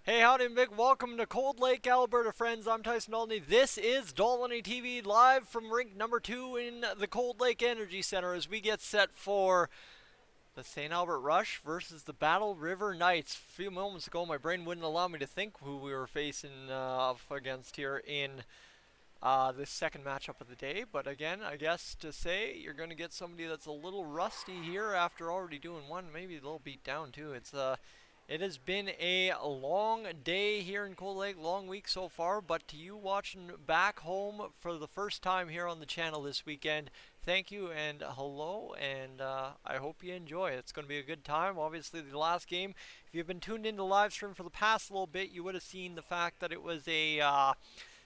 Hey, howdy, and big welcome to Cold Lake, Alberta, friends. I'm Tyson Dolynny. This is Dolynny TV live from rink number 2 in the Cold Lake Energy Center as we get set for the St. Albert Rush versus the Battle River Knights. A few moments ago, my brain wouldn't allow me to think who we were facing off against here in this second matchup of the day. But again, I guess to say you're going to get somebody that's a little rusty here after already doing one, maybe a little beat down too. It has been a long day here in Cold Lake, long week so far, but to you watching back home for the first time here on the channel this weekend, thank you and hello, and I hope you enjoy. It's going to be a good time. Obviously, the last game, if you've been tuned into the live stream for the past little bit, you would have seen the fact that it was a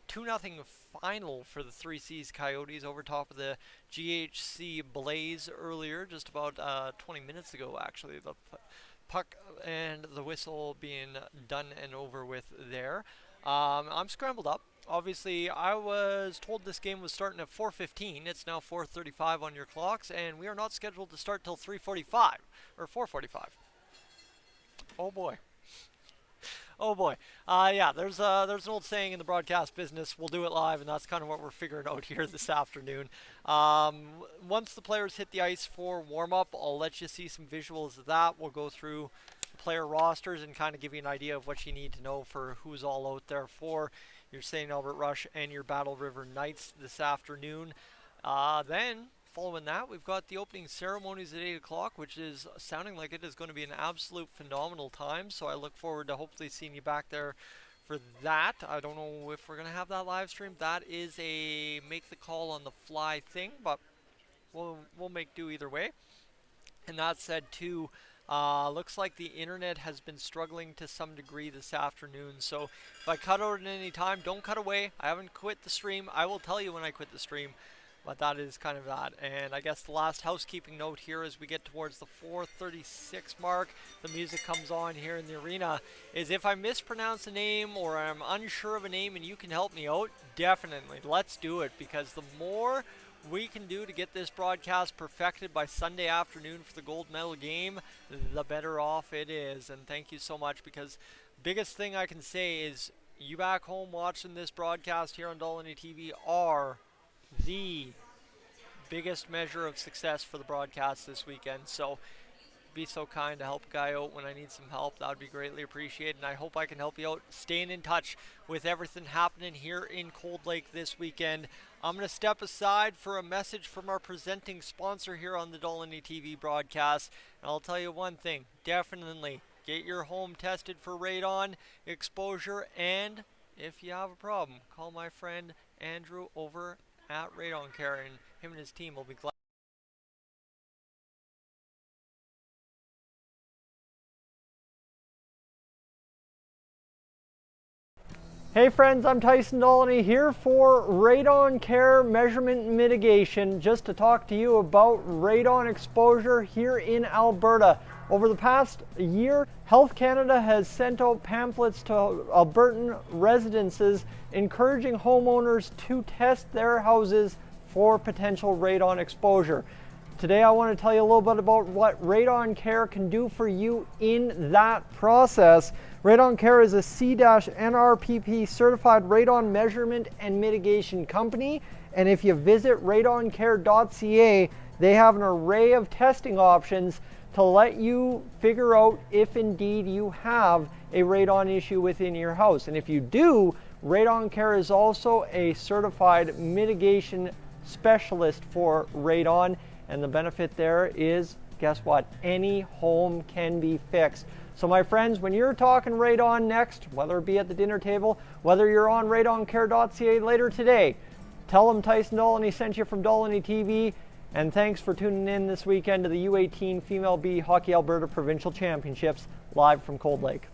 2-0 final for the 3Cs Coyotes over top of the GHC Blaze earlier, just about 20 minutes ago, actually. The puck and the whistle being done and over with there. I'm scrambled up. Obviously, I was told this game was starting at 4:15. It's now 4:35 on your clocks, and we are not scheduled to start till 3:45 or 4:45. Oh boy. Oh boy. Yeah, there's an old saying in the broadcast business, we'll do it live, and that's kind of what we're figuring out here this afternoon. Once the players hit the ice for warm-up, I'll let you see some visuals of that. We'll go through player rosters and kind of give you an idea of what you need to know for who's all out there for your St. Albert Rush and your Battle River Knights this afternoon. Then, following that, we've got the opening ceremonies at 8 o'clock, which is sounding like it is going to be an absolute phenomenal time. So I look forward to hopefully seeing you back there for that. I don't know if we're going to have that live stream. That is a make the call on the fly thing, but we'll make do either way. And that said, too, looks like the internet has been struggling to some degree this afternoon. So if I cut out at any time, don't cut away. I haven't quit the stream. I will tell you when I quit the stream. But that is kind of that. And I guess the last housekeeping note here as we get towards the 4:36 mark, the music comes on here in the arena, is if I mispronounce a name or I'm unsure of a name and you can help me out, definitely, let's do it. Because the more we can do to get this broadcast perfected by Sunday afternoon for the gold medal game, the better off it is. And thank you so much, because biggest thing I can say is you back home watching this broadcast here on Dolynny TV are the biggest measure of success for the broadcast this weekend. So be so kind to help a guy out when I need some help. That would be greatly appreciated, and I hope I can help you out staying in touch with everything happening here in Cold Lake this weekend. I'm going to step aside for a message from our presenting sponsor here on the Dolynny TV broadcast, and I'll tell you one thing, definitely get your home tested for radon exposure, and if you have a problem, call my friend Andrew over at Radon Care, and him and his team will be glad. Hey friends, I'm Tyson Dolynny here for Radon Care Measurement and Mitigation, just to talk to you about radon exposure here in Alberta. Over the past year, Health Canada has sent out pamphlets to Albertan residences encouraging homeowners to test their houses for potential radon exposure. Today I want to tell you a little bit about what Radon Care can do for you in that process. Radon Care is a C-NRPP certified radon measurement and mitigation company, and if you visit radoncare.ca, they have an array of testing options to let you figure out if indeed you have a radon issue within your house. And if you do, Radon Care is also a certified mitigation specialist for radon, and the benefit there is, guess what? Any home can be fixed. So my friends, when you're talking radon next, whether it be at the dinner table, whether you're on radoncare.ca later today, tell them Tyson Dolynny sent you from Dolynny TV, and thanks for tuning in this weekend to the U18 Female B Hockey Alberta Provincial Championships live from Cold Lake.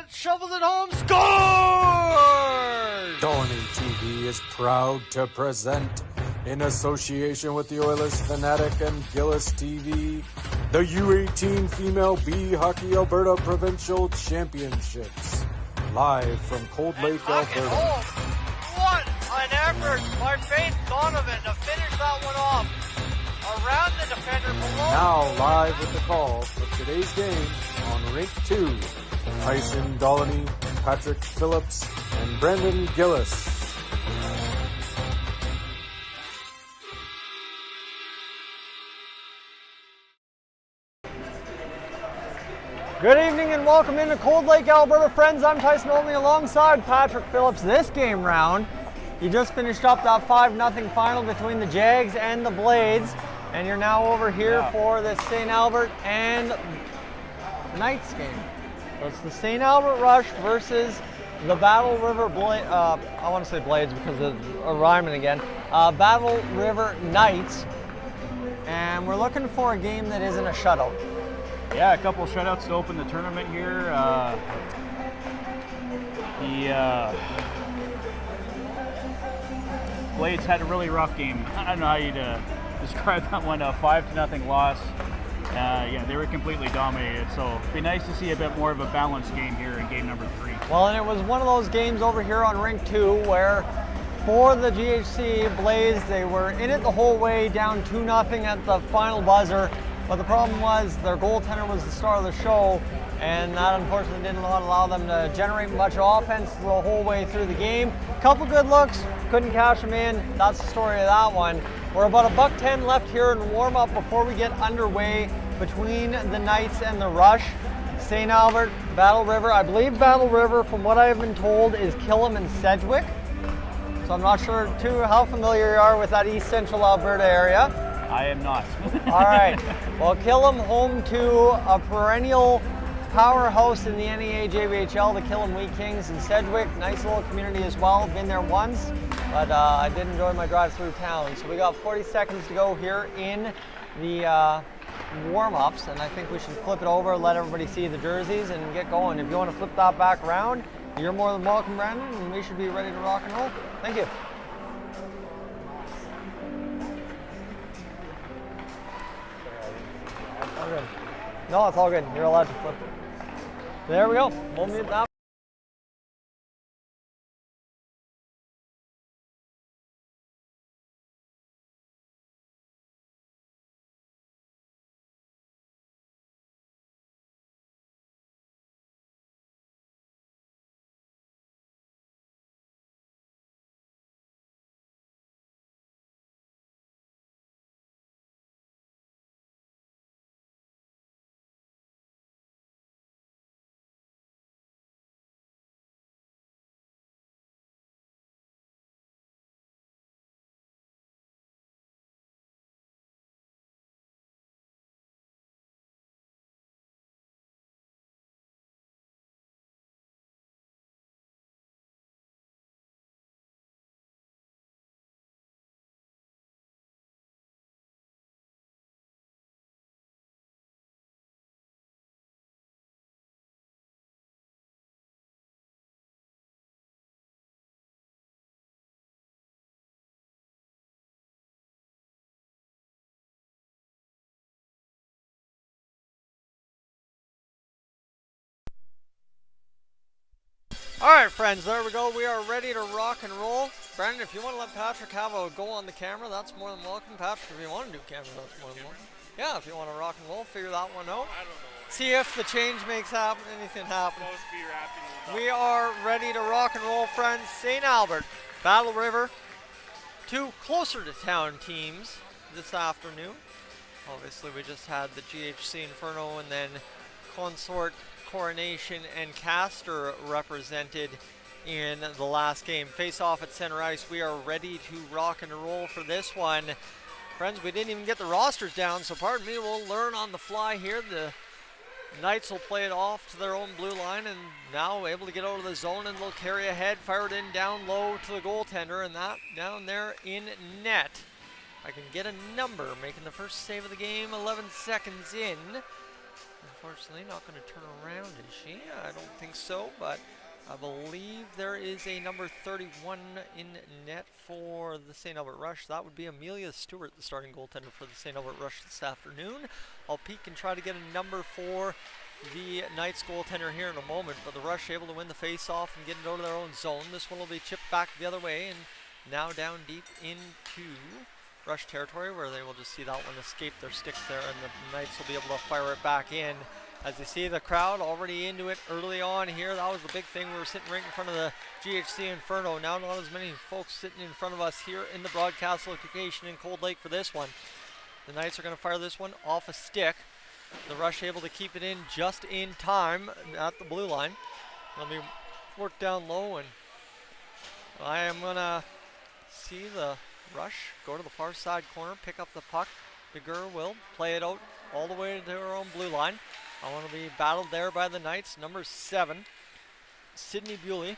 shot, shovels it home, scores! Dolynny TV is proud to present, in association with the Oilers Fanatic and Gillis TV, the U18 Female B Hockey Alberta Provincial Championships. Live from Cold Lake, Alberta. Home. What an effort by Faith Donovan to finish that one off. Around the defender below. Now live with the call for today's game on Rink 2. Tyson Dolynny, Patrick Phillips, and Brendan Gillis. Good evening and welcome into Cold Lake, Alberta, friends. I'm Tyson Olney alongside Patrick Phillips. This game round, you just finished up that 5-0 final between the Jags and the Blades, and you're now over here for the St. Albert and Knights game. So it's the St. Albert Rush versus the Battle River I want to say Blades because of rhyming again. Battle River Knights, and we're looking for a game that isn't a shutout. Yeah, a couple of shutouts to open the tournament here. The Blades had a really rough game. I don't know how you'd describe that one. A 5-0 loss. Yeah, they were completely dominated. So it'd be nice to see a bit more of a balanced game here in game number 3. Well, and it was one of those games over here on Rink 2 where for the GHC Blades, they were in it the whole way, down 2-0 at the final buzzer. But the problem was their goaltender was the star of the show, and that unfortunately didn't allow them to generate much offense the whole way through the game. Couple good looks, couldn't cash them in. That's the story of that one. We're about $1:10 left here in warm-up before we get underway between the Knights and the Rush. St. Albert, Battle River. I believe Battle River, from what I have been told, is Killam and Sedgwick. So I'm not sure how familiar you are with that East Central Alberta area. I am not. All right. Well, Killam home to a perennial powerhouse in the NEA-JBHL, the Killam Wheat Kings in Sedgwick. Nice little community as well. Been there once, but I did enjoy my drive through town. So we got 40 seconds to go here in the warm-ups, and I think we should flip it over, let everybody see the jerseys, and get going. If you want to flip that back around, you're more than welcome, Brandon, and we should be ready to rock and roll. Thank you. Good. No, it's all good. You're allowed to flip it. There we go. We'll mute that. All right, friends, there we go. We are ready to rock and roll. Brandon, if you want to let Patrick have a go on the camera, that's more than welcome. Patrick, if you want to do camera, that's more than welcome. Yeah, if you want to rock and roll, figure that one out. I don't know. See if the change makes anything happen. We are ready to rock and roll, friends. St. Albert, Battle River, two closer to town teams this afternoon. Obviously, we just had the GHC Inferno and then Consort, Coronation, and Castor represented in the last game. Face off at center ice. We are ready to rock and roll for this one. Friends, we didn't even get the rosters down, so pardon me, we'll learn on the fly here. The Knights will play it off to their own blue line, and now able to get out of the zone, and they'll carry ahead, fire it in down low to the goaltender, and that down there in net. I can get a number, making the first save of the game 11 seconds in. Unfortunately, not going to turn around, is she? I don't think so, but I believe there is a number 31 in net for the St. Albert Rush. That would be Amelia Stewart, the starting goaltender for the St. Albert Rush this afternoon. I'll peek and try to get a number for the Knights goaltender here in a moment, but the Rush able to win the face-off and get it out of their own zone. This one will be chipped back the other way and now down deep into Rush territory, where they will just see that one escape their sticks there, and the Knights will be able to fire it back in. As you see the crowd already into it early on here, that was the big thing. We were sitting right in front of the GHC Inferno. Now not as many folks sitting in front of us here in the broadcast location in Cold Lake for this one. The Knights are going to fire this one off a stick. The Rush able to keep it in just in time at the blue line. It'll be worked down low, and I am going to see the Rush go to the far side corner, pick up the puck. DeGur will play it out all the way to her own blue line. I want to be battled there by the Knights. Number 7, Sydney Bully.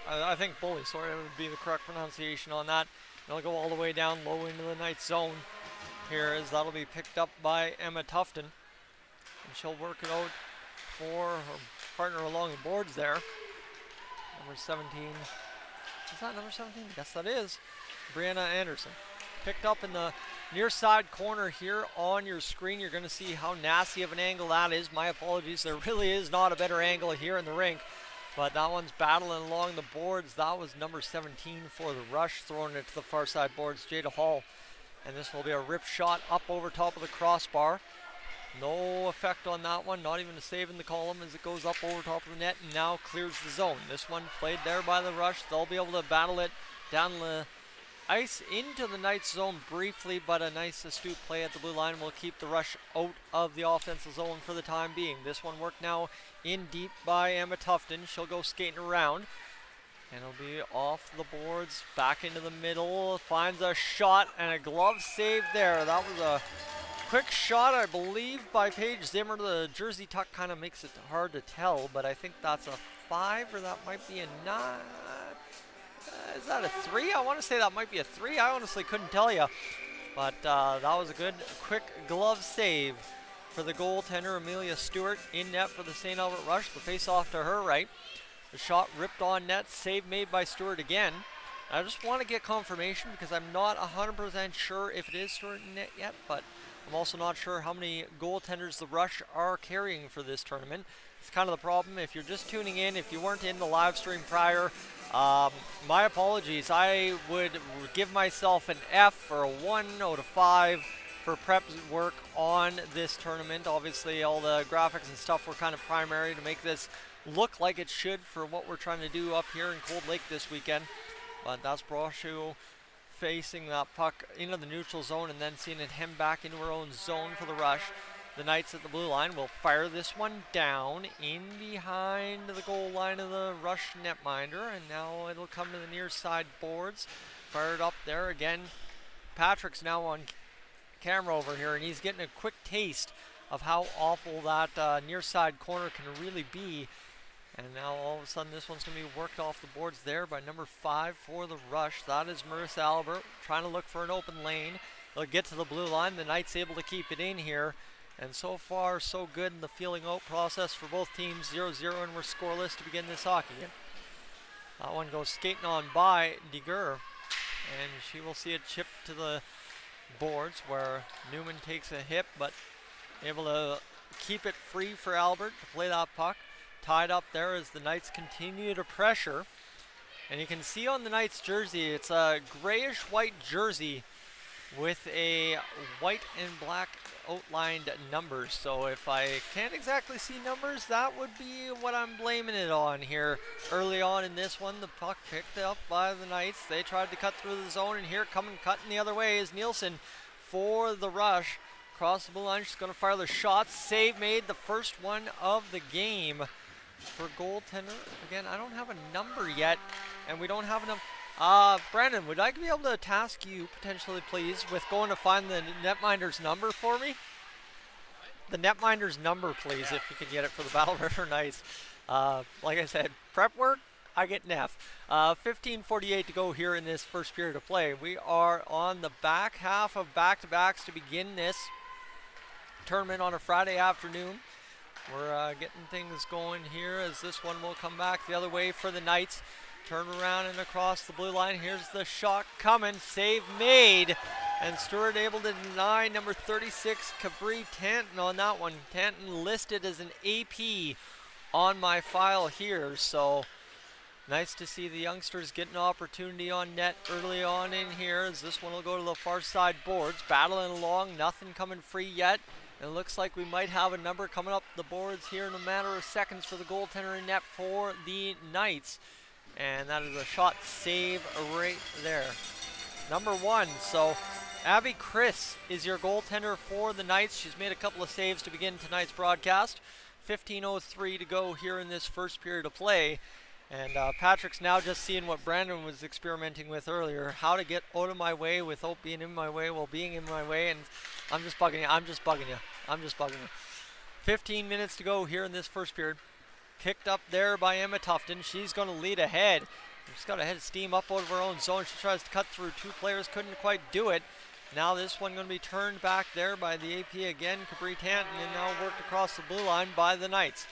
I think Bully, sorry, that would be the correct pronunciation on that. They'll go all the way down low into the Knights zone here, as that'll be picked up by Emma Tufton. And she'll work it out for her partner along the boards there. Number 17. Is that number 17? Yes, that is. Brianna Anderson. Picked up in the near side corner here on your screen. You're going to see how nasty of an angle that is. My apologies. There really is not a better angle here in the rink. But that one's battling along the boards. That was number 17 for the Rush, throwing it to the far side boards, Jada Hall. And this will be a rip shot up over top of the crossbar. No effect on that one, not even a save in the column as it goes up over top of the net and now clears the zone. This one played there by the Rush. They'll be able to battle it down the ice into the Knights zone briefly, but a nice astute play at the blue line will keep the Rush out of the offensive zone for the time being. This one worked now in deep by Emma Tufton. She'll go skating around. And it'll be off the boards, back into the middle, finds a shot and a glove save there. That was a quick shot, I believe, by Paige Zimmer. The jersey tuck kind of makes it hard to tell, but I think that's a 5, or that might be a 9. Is that a 3? I want to say that might be a 3. I honestly couldn't tell you. But that was a good, quick glove save for the goaltender, Amelia Stewart, in net for the St. Albert Rush. The face-off to her right. The shot ripped on net, save made by Stewart again. I just want to get confirmation because I'm not 100% sure if it is Stewart in net yet, but I'm also not sure how many goaltenders the Rush are carrying for this tournament. It's kind of the problem. If you're just tuning in, if you weren't in the live stream prior, my apologies. I would give myself an F or a 1 out of 5 for prep work on this tournament. Obviously, all the graphics and stuff were kind of primary to make this look like it should for what we're trying to do up here in Cold Lake this weekend. But that's Broshu facing that puck into the neutral zone and then seeing it hem back into her own zone for the Rush. The Knights at the blue line will fire this one down in behind the goal line of the Rush netminder, and now it'll come to the near side boards. Fired up there again. Patrick's now on camera over here, and he's getting a quick taste of how awful that near side corner can really be. And now all of a sudden this one's going to be worked off the boards there by number 5 for the Rush. That is Marissa Albert trying to look for an open lane. They'll get to the blue line. The Knights able to keep it in here. And so far, so good in the feeling out process for both teams. 0-0, and we're scoreless to begin this hockey game. That one goes skating on by DeGur. And she will see it chipped to the boards where Newman takes a hit, but able to keep it free for Albert to play that puck. Tied up there as the Knights continue to pressure. And you can see on the Knights jersey, it's a grayish-white jersey with a white and black outlined numbers. So if I can't exactly see numbers, that would be what I'm blaming it on here. Early on in this one, the puck picked up by the Knights. They tried to cut through the zone, and here coming cutting the other way is Nielsen for the Rush. Across the blue line, she's going to fire the shot. Save made, the first one of the game for goaltender. Again, I don't have a number yet, and we don't have enough. Brandon, would I be able to task you potentially, please, with going to find the netminder's number for me? The netminder's number, please, if you could get it for the Battle River Knights. Like I said, prep work, I get an F. 15:48 to go here in this first period of play. We are on the back half of back-to-backs to begin this. tournament on a Friday afternoon. We're getting things going here as this one will come back the other way for the Knights. Turn around and across the blue line. Here's the shot coming. Save made. And Stewart able to deny number 36, Cabri Tanton on that one. Tanton listed as an AP on my file here. So nice to see the youngsters get an opportunity on net early on in here as this one will go to the far side boards. Battling along, nothing coming free yet. It looks like we might have a number coming up the boards here in a matter of seconds for the goaltender in net for the Knights. And that is a shot save right there. Number 1, so Abby Chris is your goaltender for the Knights. She's made a couple of saves to begin tonight's broadcast. 15:03 to go here in this first period of play. And Patrick's now just seeing what Brandon was experimenting with earlier, how to get out of my way without being in my way while being in my way. And I'm just bugging you. 15 minutes to go here in this first period. Picked up there by Emma Tufton. She's going to lead ahead. She's got a head of steam up out of her own zone. She tries to cut through 2 players, couldn't quite do it. Now this one going to be turned back there by the AP again, Cabri Tanton, and now worked across the blue line by the Knights.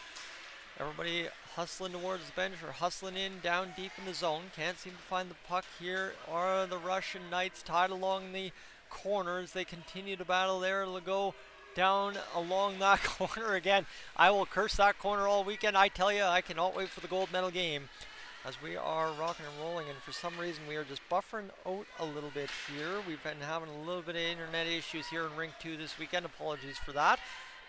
Everybody hustling towards the bench or hustling in down deep in the zone. Can't seem to find the puck here. Are the Russian Knights tied along the corner as they continue to battle there? It'll go down along that corner again. I will curse that corner all weekend. I tell you, I cannot wait for the gold medal game as we are rocking and rolling, and for some reason we are just buffering out a little bit here. We've been having a little bit of internet issues here in Rink 2 this weekend. Apologies for that.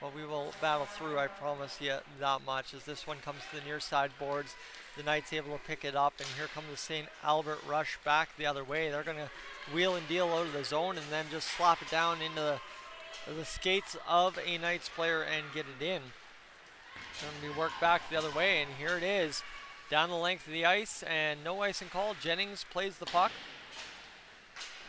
But we will battle through, I promise you that much, as this one comes to the near side boards. The Knights able to pick it up, and here comes the St. Albert Rush back the other way. They're going to wheel and deal out of the zone and then just slap it down into the skates of a Knights player and get it in. It's going to be worked back the other way, and here it is. Down the length of the ice, and no icing call. Jennings plays the puck.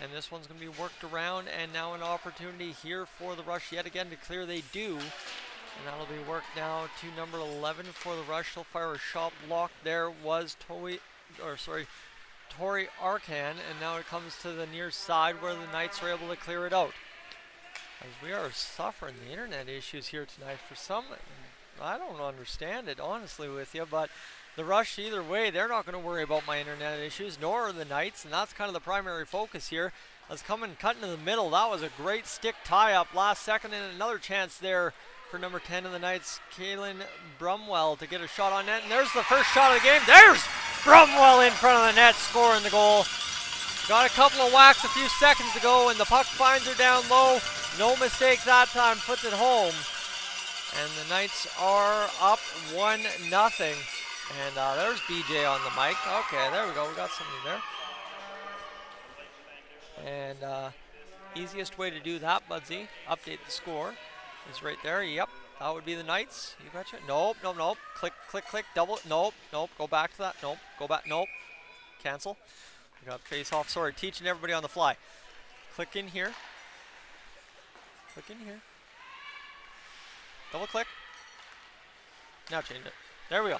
And this one's going to be worked around, and now an opportunity here for the Rush yet again to clear. They do. And that'll be worked now to number 11 for the Rush. He'll fire a shot block. There was Tori Arcan, and now it comes to the near side where the Knights are able to clear it out. As we are suffering the internet issues here tonight for some, I don't understand it honestly with you, but the Rush, either way, they're not going to worry about my internet issues, nor are the Knights, and that's kind of the primary focus here. Let's come and cut into the middle. That was a great stick tie-up last second, and another chance there for number 10 of the Knights, Kaylin Brumwell, to get a shot on net. And there's the first shot of the game. There's Brumwell in front of the net, scoring the goal. Got a couple of whacks a few seconds ago, and the puck finds her down low. No mistake that time, puts it home. And the Knights are up 1-0. And there's BJ on the mic. Okay, there we go. We got somebody there. And easiest way to do that, Budsy, update the score, is right there. Yep, that would be the Knights. You betcha. Nope. Click, click, click. Double. Nope. Go back to that. Nope. Go back. Nope. Cancel. We got face off. Sorry, teaching everybody on the fly. Click in here. Click in here. Double click. Now change it. There we go.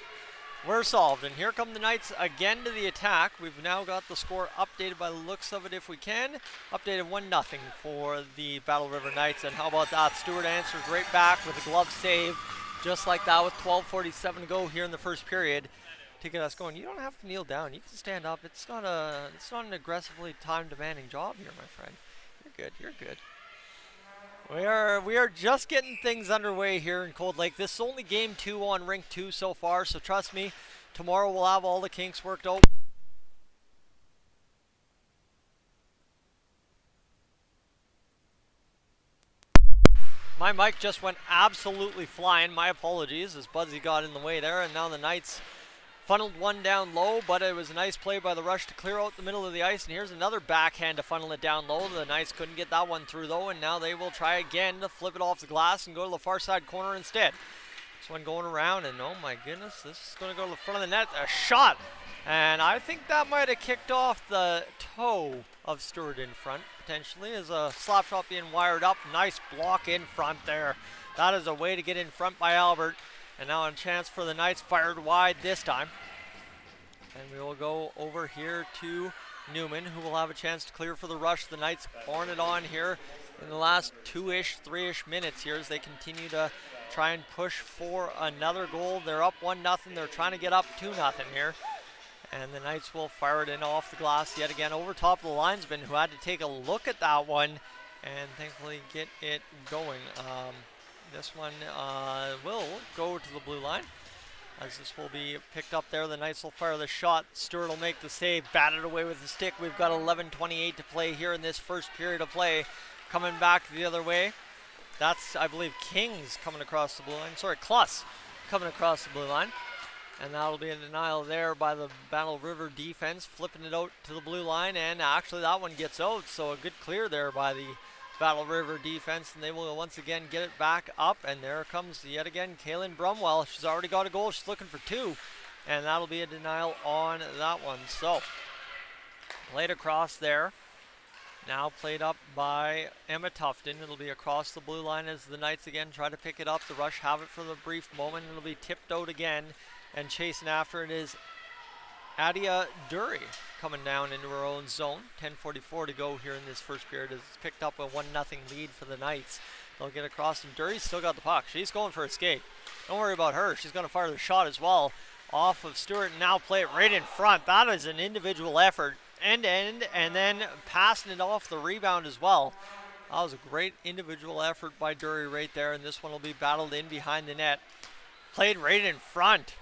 We're solved, and here come the Knights again to the attack. We've now got the score updated by the looks of it if we can. Updated 1-0 for the Battle River Knights, and how about that? Stewart answers right back with a glove save, just like that with 12:47 to go here in the first period to get us going. You don't have to kneel down. You can stand up. It's not an aggressively time-demanding job here, my friend. You're good. We are just getting things underway here in Cold Lake. This is only game 2 on Rink 2 so far, so trust me, tomorrow we'll have all the kinks worked out. My mic just went absolutely flying. My apologies as Budsy got in the way there, and now the Knights funneled one down low, but it was a nice play by the Rush to clear out the middle of the ice, and here's another backhand to funnel it down low. The Knights couldn't get that one through though, and now they will try again to flip it off the glass and go to the far side corner instead. This one going around, and oh my goodness, this is going to go to the front of the net. A shot, and I think that might have kicked off the toe of Stewart in front, potentially, as a slap shot being wired up. Nice block in front there. That is a way to get in front by Albert. And now a chance for the Knights, fired wide this time. And we will go over here to Newman, who will have a chance to clear for the Rush. The Knights pouring it on here in the last 2-ish, 3-ish minutes here as they continue to try and push for another goal. They're up 1-0. They're trying to get up 2-0 here. And the Knights will fire it in off the glass yet again over top of the linesman, who had to take a look at that one and thankfully get it going. This one will go to the blue line, as this will be picked up there. The Knights will fire the shot. Stewart will make the save, bat it away with the stick. We've got 11:28 to play here in this first period of play. Coming back the other way, that's, I believe, Kings coming across the blue line. Sorry, Kluss coming across the blue line. And that'll be a denial there by the Battle River defense, flipping it out to the blue line, and actually that one gets out, so a good clear there by the Battle River defense, and they will once again get it back up, and there comes yet again Kaylin Brumwell. She's already got a goal, she's looking for 2, and that'll be a denial on that one. So, played across there, now played up by Emma Tufton. It'll be across the blue line as the Knights again try to pick it up. The Rush have it for the brief moment, it'll be tipped out again. And chasing after it is Adia Dury coming down into her own zone. 10:44 to go here in this first period. It's picked up a 1-0 lead for the Knights. They'll get across, and Dury's still got the puck. She's going for a skate. Don't worry about her. She's going to fire the shot as well off of Stewart and now play it right in front. That is an individual effort, end-to-end, and then passing it off the rebound as well. That was a great individual effort by Dury right there, and this one will be battled in behind the net. Played right in front.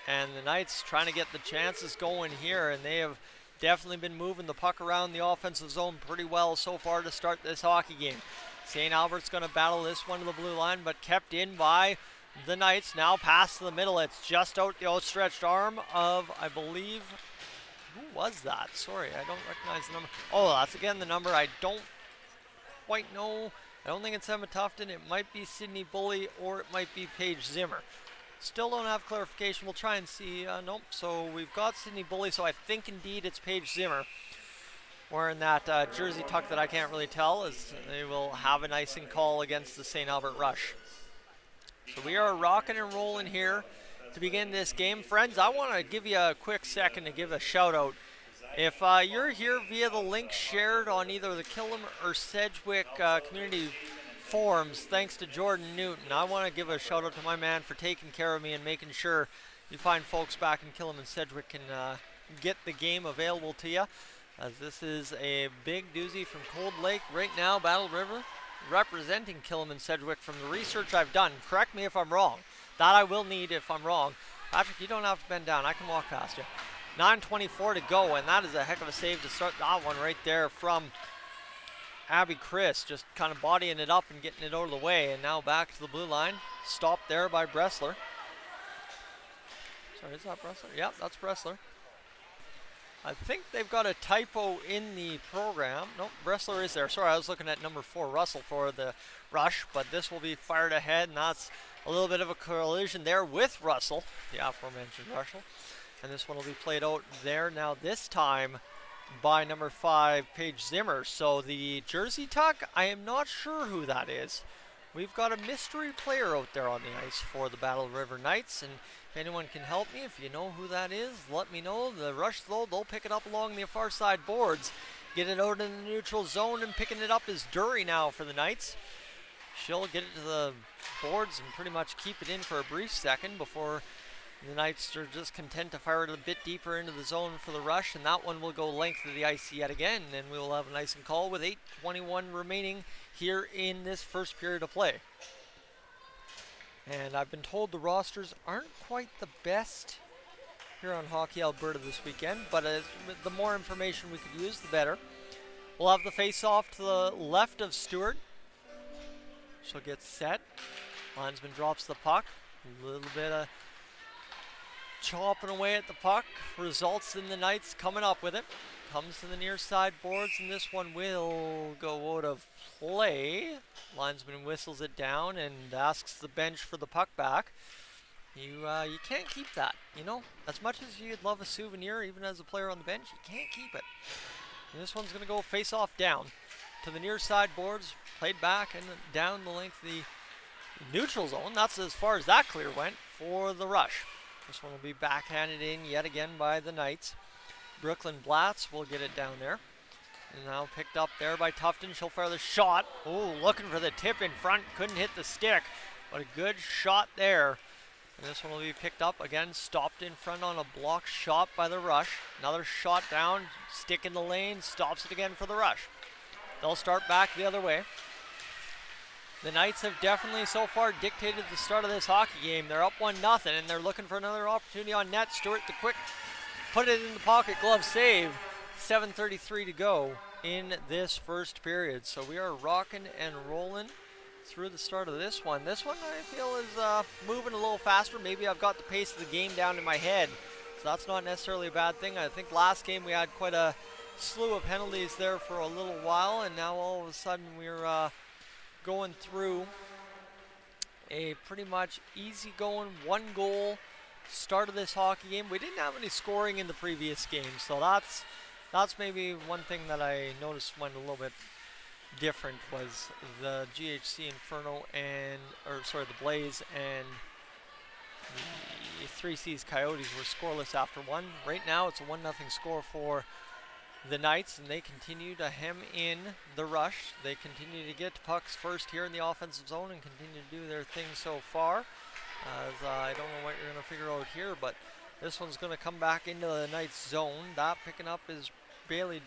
And the Knights trying to get the chances going here, and they have definitely been moving the puck around the offensive zone pretty well so far to start this hockey game. St. Albert's going to battle this one to the blue line, but kept in by the Knights. Now past the middle, it's just out the outstretched arm of, I believe, who was that? Sorry, I don't recognize the number. Oh, that's again the number I don't quite know. I don't think it's Emma Tufton. It might be Sydney Bully, or it might be Paige Zimmer. Still don't have clarification. We'll try and see. Nope. So we've got Sydney Bully. So I think indeed it's Paige Zimmer wearing that jersey tuck that I can't really tell, as they will have an icing call against the St. Albert Rush. So we are rocking and rolling here to begin this game. Friends, I want to give you a quick second to give a shout out. If you're here via the link shared on either the Killam or Sedgwick community forums, thanks to Jordan Newton, I want to give a shout out to my man for taking care of me and making sure you find folks back in Killam and Sedgwick can get the game available to you, as this is a big doozy from Cold Lake right now. Battle River representing Killam and Sedgwick from the research I've done. Correct me if I'm wrong. That I will need if I'm wrong. Patrick, you don't have to bend down. I can walk past you. 9:24 to go, and that is a heck of a save to start that one right there from Abby Chris, just kind of bodying it up and getting it out of the way. And now back to the blue line. Stopped there by Bressler. Sorry, is that Bressler? Yep, that's Bressler. I think they've got a typo in the program. Nope, Bressler is there. Sorry, I was looking at number 4, Russell, for the Rush. But this will be fired ahead, and that's a little bit of a collision there with Russell, the aforementioned Russell. And this one will be played out there now, this time by number 5, Paige Zimmer. So the jersey tuck, I am not sure who that is. We've got a mystery player out there on the ice for the Battle River Knights, and if anyone can help me, if you know who that is, let me know. The Rush, though, they'll pick it up along the far side boards, get it out in the neutral zone, and picking it up is Dury now for the Knights. She'll get it to the boards and pretty much keep it in for a brief second before the Knights are just content to fire it a bit deeper into the zone for the Rush, and that one will go length of the ice yet again, and we will have an icing call with 8:21 remaining here in this first period of play. And I've been told the rosters aren't quite the best here on Hockey Alberta this weekend, but the more information we could use, the better. We'll have the face-off to the left of Stewart. She'll get set. Linesman drops the puck. A little bit of chopping away at the puck, results in the Knights coming up with it. Comes to the near side boards, and this one will go out of play. Linesman whistles it down and asks the bench for the puck back. You can't keep that, you know. As much as you'd love a souvenir, even as a player on the bench, you can't keep it. And this one's going to go face off down to the near side boards, played back and down the length of the neutral zone. That's as far as that clear went for the Rush. This one will be backhanded in yet again by the Knights. Brooklyn Blatz will get it down there. And now picked up there by Tufton. She'll fire the shot. Oh, looking for the tip in front. Couldn't hit the stick. But a good shot there. And this one will be picked up. Again, stopped in front on a block shot by the Rush. Another shot down. Stick in the lane. Stops it again for the Rush. They'll start back the other way. The Knights have definitely so far dictated the start of this hockey game. They're up 1-0, and they're looking for another opportunity on net. Stewart, the quick, put it in the pocket, glove save. 7:33 to go in this first period. So we are rocking and rolling through the start of this one. This one I feel is moving a little faster. Maybe I've got the pace of the game down in my head. So that's not necessarily a bad thing. I think last game we had quite a slew of penalties there for a little while, and now all of a sudden we're going through a pretty much easy going, 1-goal start of this hockey game. We didn't have any scoring in the previous game, so that's maybe one thing that I noticed went a little bit different was the GHC Inferno the Blaze and the 3Cs Coyotes were scoreless after one. Right now it's a 1-0 score for the Knights, and they continue to hem in the Rush. They continue to get pucks first here in the offensive zone and continue to do their thing so far. As I don't know what you're going to figure out here, but this one's going to come back into the Knights zone. That picking up is Bailey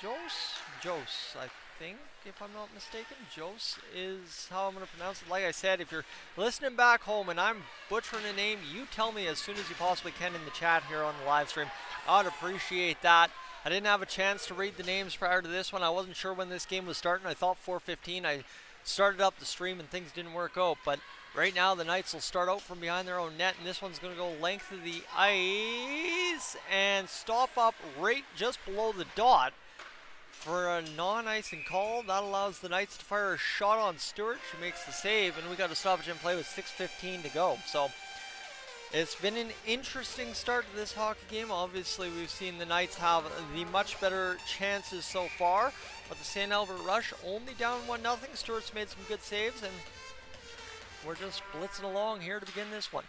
Jose, I think, if I'm not mistaken. Jose is how I'm going to pronounce it. Like I said, if you're listening back home and I'm butchering a name, you tell me as soon as you possibly can in the chat here on the live stream. I'd appreciate that. I didn't have a chance to read the names prior to this one. I wasn't sure when this game was starting. I thought 4:15. I started up the stream and things didn't work out, but right now the Knights will start out from behind their own net, and this one's going to go length of the ice and stop up right just below the dot for a non-icing call. That allows the Knights to fire a shot on Stewart. She makes the save, and we got a stoppage in play with 6:15 to go. So it's been an interesting start to this hockey game. Obviously, we've seen the Knights have the much better chances so far, but the St. Albert Rush only down 1-0. Stewart's made some good saves, and we're just blitzing along here to begin this one.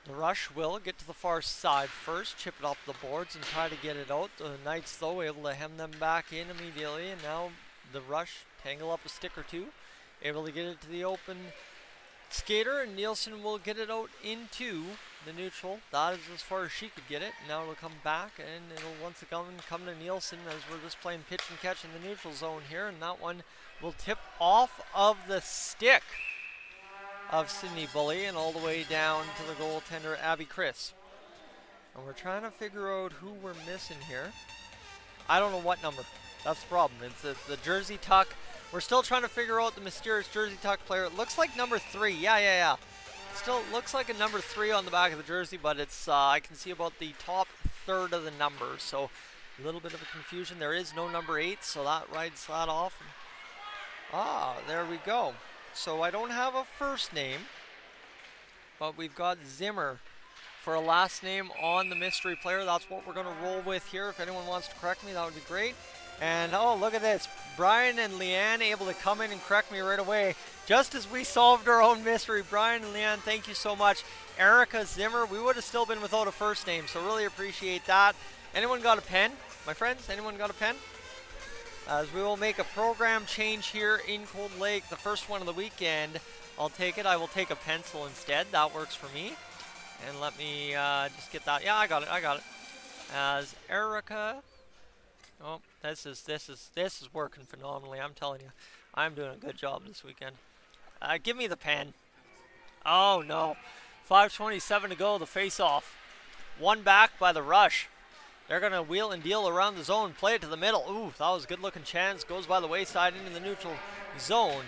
The Rush will get to the far side first, chip it up the boards and try to get it out. The Knights, though, able to hem them back in immediately, and now the Rush tangle up a stick or two, able to get it to the open skater, and Nielsen will get it out into the neutral. That is as far as she could get it. Now it'll come back, and it'll once again come to Nielsen as we're just playing pitch and catch in the neutral zone here, and that one will tip off of the stick of Sydney Bully and all the way down to the goaltender Abby Chris. And we're trying to figure out who we're missing here. I don't know what number. That's the problem. It's the jersey tuck. We're still trying to figure out the mysterious jersey tuck player. It looks like number 3. Yeah. Still looks like a number 3 on the back of the jersey, but it's I can see about the top third of the numbers. So a little bit of a confusion. There is no number 8, so that rides that off. There we go. So I don't have a first name, but we've got Zimmer for a last name on the mystery player. That's what we're going to roll with here. If anyone wants to correct me, that would be great. And oh, look at this. Brian and Leanne able to come in and correct me right away, just as we solved our own mystery. Brian and Leanne, thank you so much. Erica Zimmer, we would have still been without a first name, so really appreciate that. Anyone got a pen? My friends, anyone got a pen? As we will make a program change here in Cold Lake, the first one of the weekend. I'll take it. I will take a pencil instead. That works for me. And let me just get that. Yeah, I got it. As Erica. Oh, this is working phenomenally. I'm telling you, I'm doing a good job this weekend. Give me the pen. Oh no, 5:27 to go. The face-off. One back by the Rush. They're going to wheel and deal around the zone, play it to the middle. Ooh, that was a good-looking chance. Goes by the wayside into the neutral zone.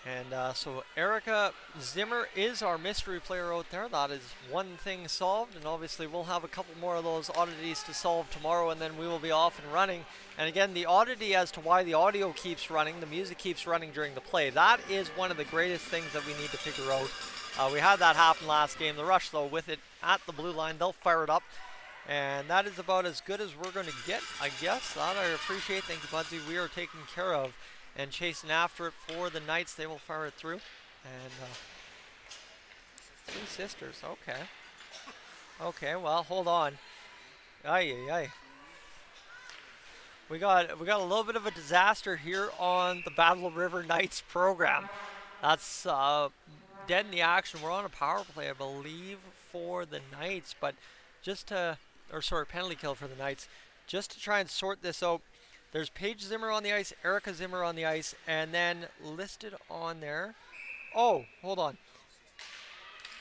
And so Erica Zimmer is our mystery player out there. That is one thing solved, and obviously we'll have a couple more of those oddities to solve tomorrow, and then we will be off and running. And again, the oddity as to why the audio keeps running, the music keeps running during the play, that is one of the greatest things that we need to figure out. We had that happen last game. The Rush, though, with it at the blue line, they'll fire it up. And that is about as good as we're going to get, I guess. That I appreciate. Thank you, Budsy. We are taken care of and chasing after it for the Knights. They will fire it through. And 3 sisters. Okay. Okay, well, hold on. Aye, aye, aye. We got a little bit of a disaster here on the Battle River Knights program. That's dead in the action. We're on a power play, I believe, for the Knights, but penalty kill for the Knights. Just to try and sort this out, there's Paige Zimmer on the ice, Erica Zimmer on the ice, and then listed on there. Oh, hold on.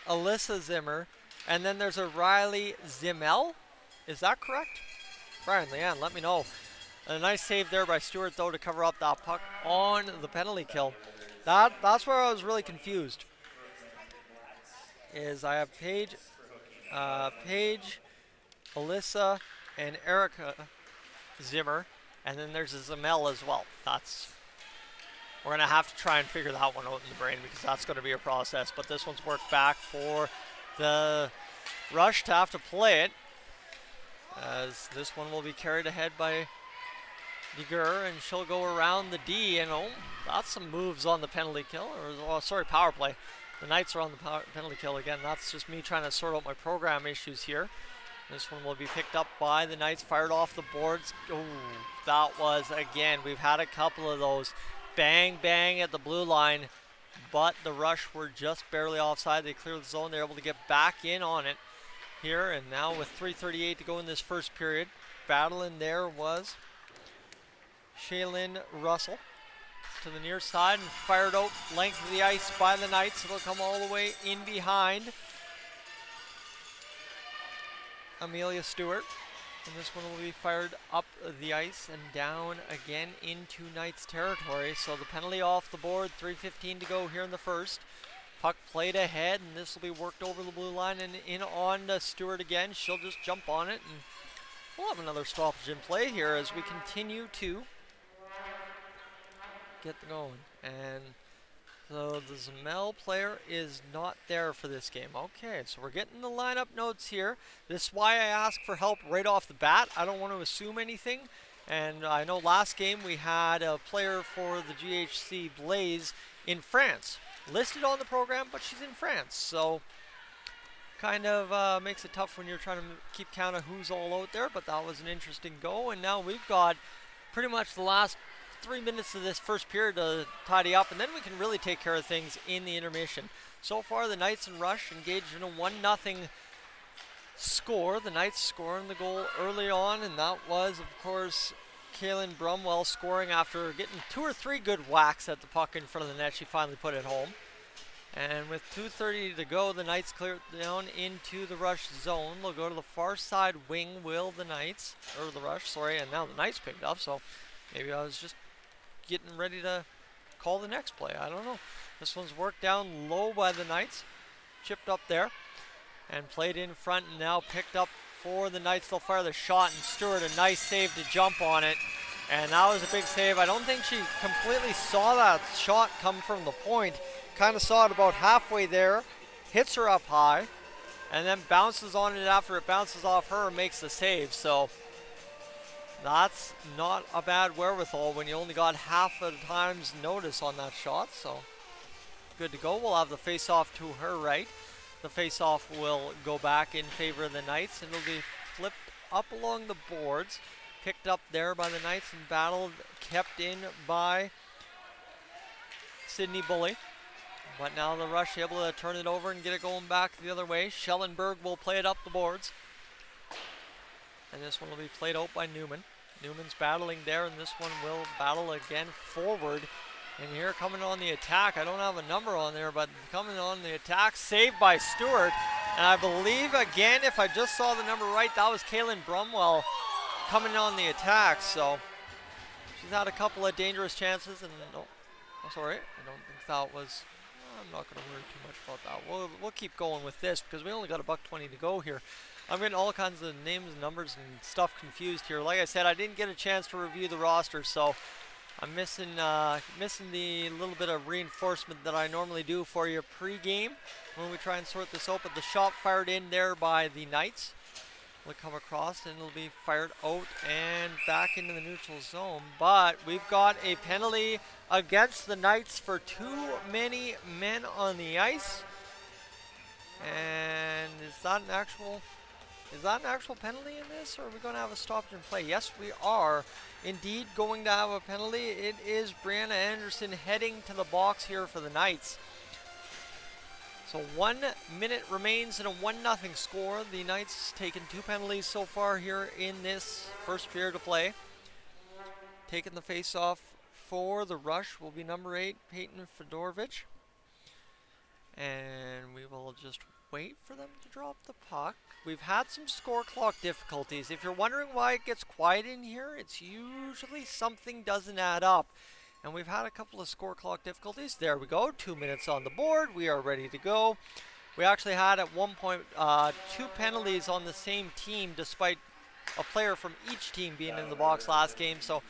Alyssa Zimmer, and then there's a Riley Zimmel. Is that correct? Brian, Leanne, let me know. A nice save there by Stewart, though, to cover up that puck on the penalty kill. That's where I was really confused. Is I have Paige, Alyssa, and Erica Zimmer, and then there's a Zimmel as well. We're going to have to try and figure that one out in the brain because that's going to be a process. But this one's worked back for the Rush to have to play it, as this one will be carried ahead by Deger, and she'll go around the D, and that's some moves on the penalty kill, power play. The Knights are on the penalty kill again. That's just me trying to sort out my program issues here. This one will be picked up by the Knights, fired off the boards. Oh, that was, again, we've had a couple of those. Bang, bang at the blue line, but the Rush were just barely offside. They cleared the zone. They're able to get back in on it here, and now with 3:38 to go in this first period, battling there was Shaylin Russell to the near side and fired out length of the ice by the Knights. It'll come all the way in behind Amelia Stewart. And this one will be fired up the ice and down again into Knights territory. So the penalty off the board, 3:15 to go here in the first. Puck played ahead, and this will be worked over the blue line and in on to Stewart again. She'll just jump on it, and we'll have another stoppage in play here as we continue to get going. And so the Zimmel player is not there for this game. Okay, so we're getting the lineup notes here. This is why I ask for help right off the bat. I don't want to assume anything. And I know last game we had a player for the GHC Blaze in France. Listed on the program, but she's in France. So kind of makes it tough when you're trying to keep count of who's all out there. But that was an interesting go. And now we've got pretty much the last 3 minutes of this first period to tidy up, and then we can really take care of things in the intermission. So far, the Knights and Rush engaged in a 1-0 score. The Knights scoring the goal early on, and that was, of course, Kaylin Brumwell scoring after getting 2 or 3 good whacks at the puck in front of the net. She finally put it home. And with 2:30 to go, the Knights clear it down into the Rush zone. They'll go to the far side wing, will the Knights, or the Rush, sorry, and now the Knights picked up, so maybe I was just getting ready to call the next play. I don't know. This one's worked down low by the Knights. Chipped up there and played in front, and now picked up for the Knights. They'll fire the shot, and Stewart, a nice save to jump on it. And that was a big save. I don't think she completely saw that shot come from the point. Kind of saw it about halfway there. Hits her up high, and then bounces on it after it bounces off her and makes the save. So that's not a bad wherewithal when you only got half of the time's notice on that shot. So good to go. We'll have the face-off to her right. The face-off will go back in favor of the Knights, and it'll be flipped up along the boards. Picked up there by the Knights and battled, kept in by Sydney Bully. But now the Rush able to turn it over and get it going back the other way. Schellenberg will play it up the boards. And this one will be played out by Newman. Newman's battling there, and this one will battle again forward. And here coming on the attack, I don't have a number on there, but coming on the attack, saved by Stewart. And I believe, again, if I just saw the number right, that was Kaylin Brumwell coming on the attack. So she's had a couple of dangerous chances, and I don't think that was, I'm not going to worry too much about that. We'll keep going with this because we only got $1.20 to go here. I'm getting all kinds of names and numbers and stuff confused here. Like I said, I didn't get a chance to review the roster, so I'm missing the little bit of reinforcement that I normally do for you pre-game when we try and sort this out. But the shot fired in there by the Knights will come across, and it'll be fired out and back into the neutral zone. But we've got a penalty against the Knights for too many men on the ice. And is that an actual Is that an actual penalty in this, or are we going to have a stoppage in play? Yes, we are indeed going to have a penalty. It is Brianna Anderson heading to the box here for the Knights. So 1 minute remains in a 1-0 score. The Knights taken 2 penalties so far here in this first period of play. Taking the face-off for the Rush will be number 8, Peyton Fedorovich. And we will just wait for them to drop the puck. We've had some score clock difficulties. If you're wondering why it gets quiet in here, it's usually something doesn't add up. And we've had a couple of score clock difficulties. There we go, 2 minutes on the board. We are ready to go. We actually had at one point 2 penalties on the same team, despite a player from each team being in the box last game. So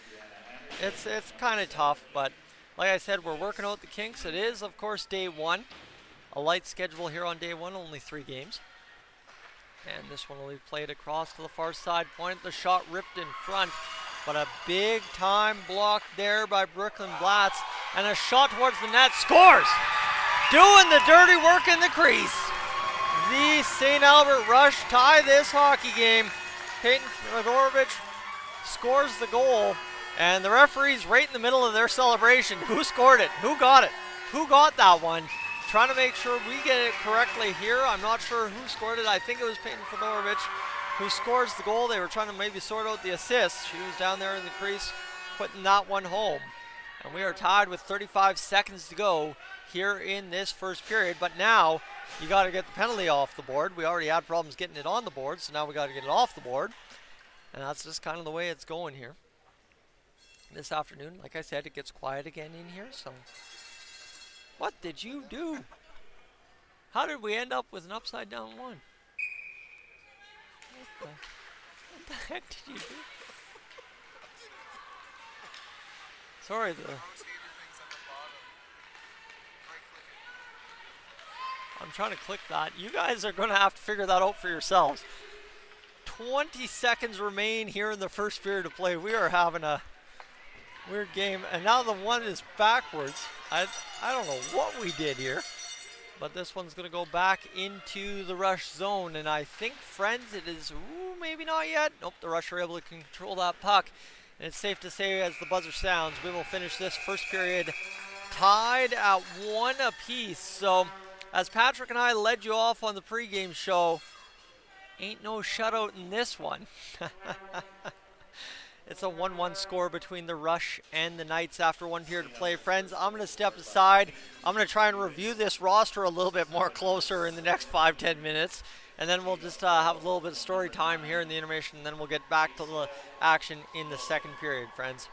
it's kind of tough, but like I said, we're working out the kinks. It is, of course, day 1. A light schedule here on day 1, only 3 games. And this one will be played across to the far side point. The shot ripped in front, but a big time block there by Brooklyn Blatz. And a shot towards the net, scores! Doing the dirty work in the crease. The St. Albert Rush tie this hockey game. Peyton Fedorovich scores the goal, and the referee's right in the middle of their celebration. Who scored it? Who got it? Who got that one? Trying to make sure we get it correctly here. I'm not sure who scored it. I think it was Peyton Fedorovich who scores the goal. They were trying to maybe sort out the assist. She was down there in the crease putting that one home. And we are tied with 35 seconds to go here in this first period. But now you got to get the penalty off the board. We already had problems getting it on the board, so now we got to get it off the board. And that's just kind of the way it's going here. This afternoon, like I said, it gets quiet again in here, so... What did you do? How did we end up with an upside down one? What the heck did you do? Sorry, I'm trying to click that. You guys are going to have to figure that out for yourselves. 20 seconds remain here in the first period of play. We are having a weird game, and now the one is backwards. I don't know what we did here, but this one's going to go back into the Rush zone, and I think, friends, it is, maybe not yet. Nope, the Rush are able to control that puck, and it's safe to say as the buzzer sounds, we will finish this first period tied at 1 apiece. So, as Patrick and I led you off on the pregame show, ain't no shutout in this one. It's a 1-1 score between the Rush and the Knights after 1 period of play. Friends, I'm going to step aside. I'm going to try and review this roster a little bit more closer in the next 5-10 minutes. And then we'll just have a little bit of story time here in the intermission, and then we'll get back to the action in the second period, friends.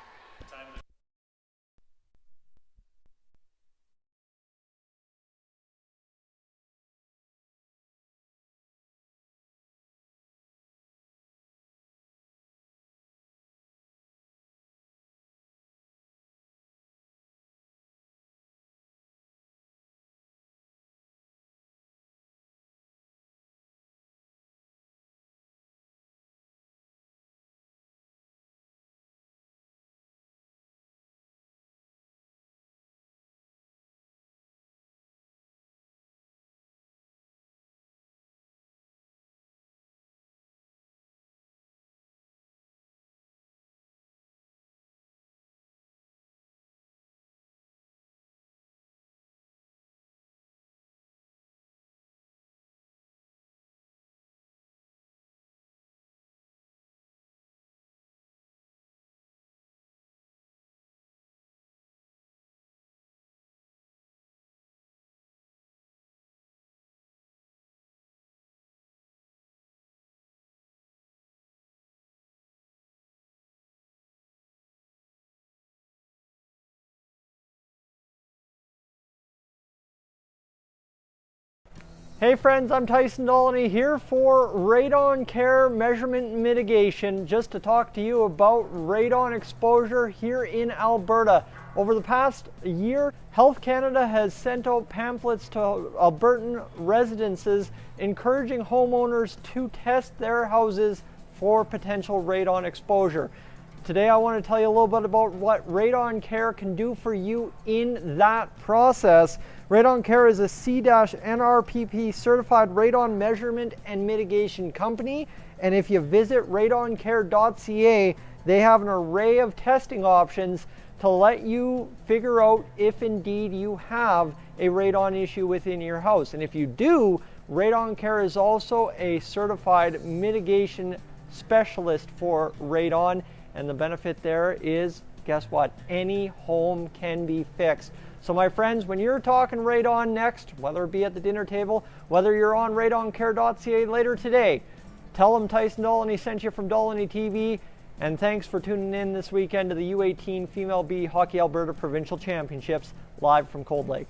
Hey friends, I'm Tyson Dolynny here for radon care measurement and mitigation, just to talk to you about radon exposure here in Alberta. Over the past year, Health Canada has sent out pamphlets to Albertan residences encouraging homeowners to test their houses for potential radon exposure. Today I want to tell you a little bit about what Radon Care can do for you in that process. Radon Care is a C-NRPP certified radon measurement and mitigation company, and if you visit radoncare.ca, they have an array of testing options to let you figure out if indeed you have a radon issue within your house. And if you do, Radon Care is also a certified mitigation specialist for radon, and the benefit there is, guess what? Any home can be fixed. So my friends, when you're talking radon next, whether it be at the dinner table, whether you're on radoncare.ca later today, tell them Tyson Dolynny sent you from Dolynny TV. And thanks for tuning in this weekend to the U18 Female B Hockey Alberta Provincial Championships live from Cold Lake.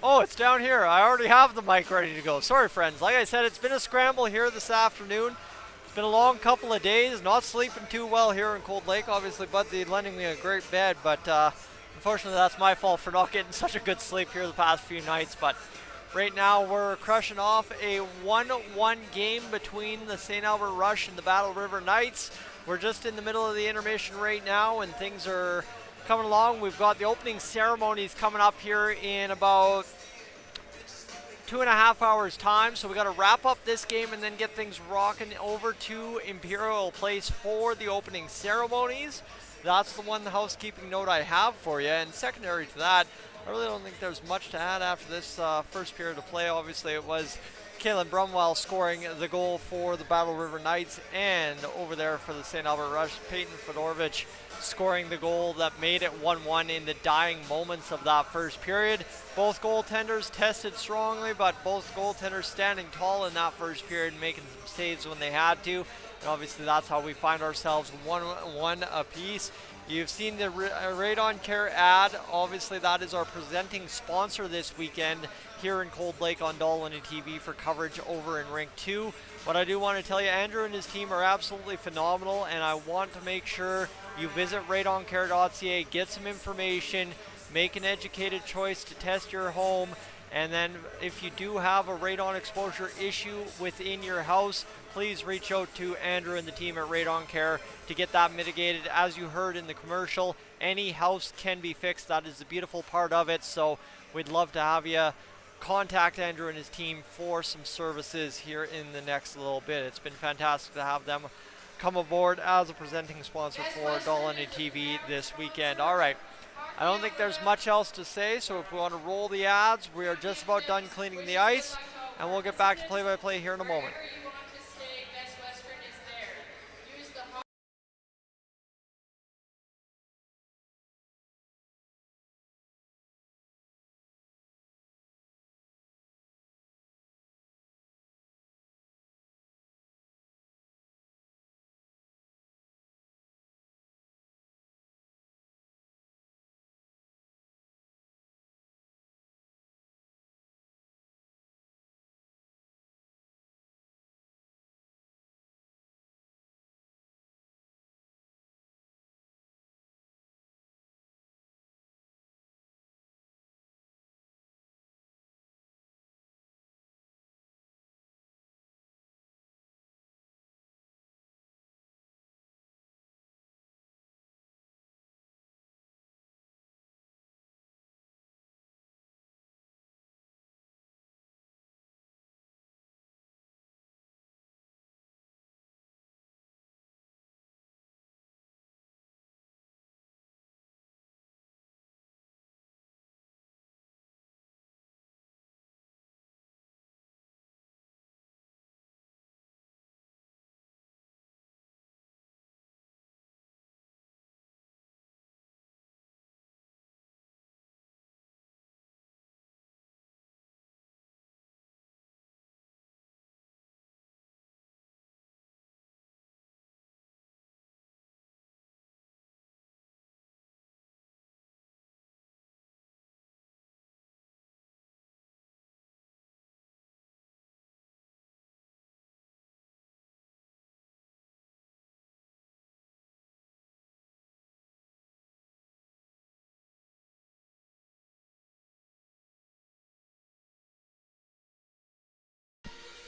Oh, it's down here. I already have the mic ready to go. Sorry, friends. Like I said, it's been a scramble here this afternoon. It's been a long couple of days. Not sleeping too well here in Cold Lake. Obviously, Budsy lending me a great bed, but unfortunately, that's my fault for not getting such a good sleep here the past few nights. But right now, we're crushing off a 1-1 game between the St. Albert Rush and the Battle River Knights. We're just in the middle of the intermission right now, and things are coming along. We've got the opening ceremonies coming up here in about 2.5 hours time, so we got to wrap up this game and then get things rocking over to Imperial Place for the opening ceremonies. That's the one housekeeping note I have for you, and secondary to that, I really don't think there's much to add after this first period of play. Obviously, it was Kaylin Brumwell scoring the goal for the Battle River Knights, and over there for the St. Albert Rush, Peyton Fedorovich scoring the goal that made it 1-1 in the dying moments of that first period. Both goaltenders tested strongly, but both goaltenders standing tall in that first period, making some saves when they had to. And obviously that's how we find ourselves 1-1 apiece. You've seen the Radon Care ad. Obviously that is our presenting sponsor this weekend here in Cold Lake on Dolynny TV for coverage over in Rink 2. What I do want to tell you, Andrew and his team are absolutely phenomenal, and I want to make sure you visit radoncare.ca, get some information, make an educated choice to test your home, and then if you do have a radon exposure issue within your house, please reach out to Andrew and the team at Radon Care to get that mitigated. As you heard in the commercial, any house can be fixed. That is the beautiful part of it. So we'd love to have you contact Andrew and his team for some services here in the next little bit. It's been fantastic to have them come aboard as a presenting sponsor for Dolynny TV this weekend. All right. I don't think there's much else to say, so if we want to roll the ads, we are just about done cleaning the ice, and we'll get back to play-by-play here in a moment.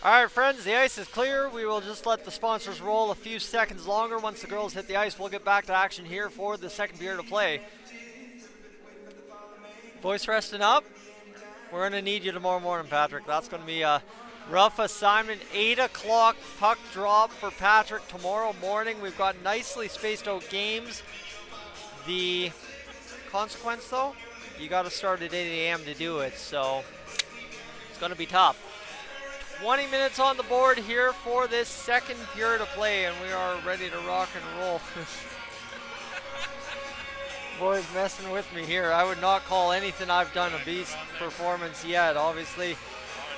All right, friends, the ice is clear. We will just let the sponsors roll a few seconds longer. Once the girls hit the ice, we'll get back to action here for the second period of play. Voice resting up. We're going to need you tomorrow morning, Patrick. That's going to be a rough assignment. 8 o'clock puck drop for Patrick tomorrow morning. We've got nicely spaced out games. The consequence, though, you got to start at 8 a.m. to do it, so it's going to be tough. 20 minutes on the board here for this second period of play, and we are ready to rock and roll. Boys messing with me here. I would not call anything I've done a beast performance yet. Obviously,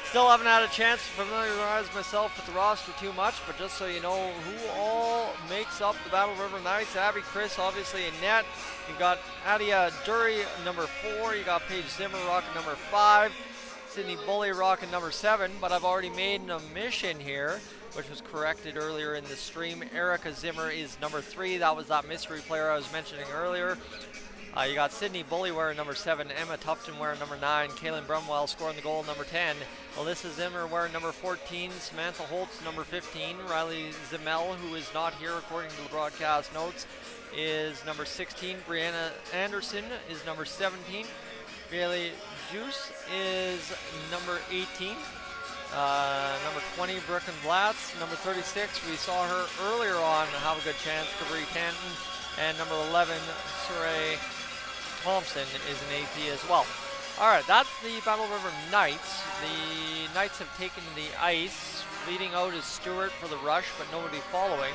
still haven't had a chance to familiarize myself with the roster too much, but just so you know who all makes up the Battle River Knights. Abby Chris, obviously, in net. You got Adia Dury, number 4. You got Paige Zimmer, rocking number 5. Sydney Bully rocking number 7, but I've already made an omission here, which was corrected earlier in the stream. Erica Zimmer is number 3. That was that mystery player I was mentioning earlier. You got Sydney Bully wearing number 7, Emma Tufton wearing number 9, Kaylin Brumwell scoring the goal number 10, Alyssa Zimmer wearing number 14, Samantha Holtz number 15, Riley Zimmel, who is not here according to the broadcast notes, is number 16, Brianna Anderson is number 17, Bailey Juice is number 18. Number 20, Brooklyn Blatz. Number 36, we saw her earlier on have a good chance, Cabri Tanton. And number 11, Saray Thompson is an AP as well. All right, that's the Battle River Knights. The Knights have taken the ice. Leading out is Stewart for the rush, but nobody following.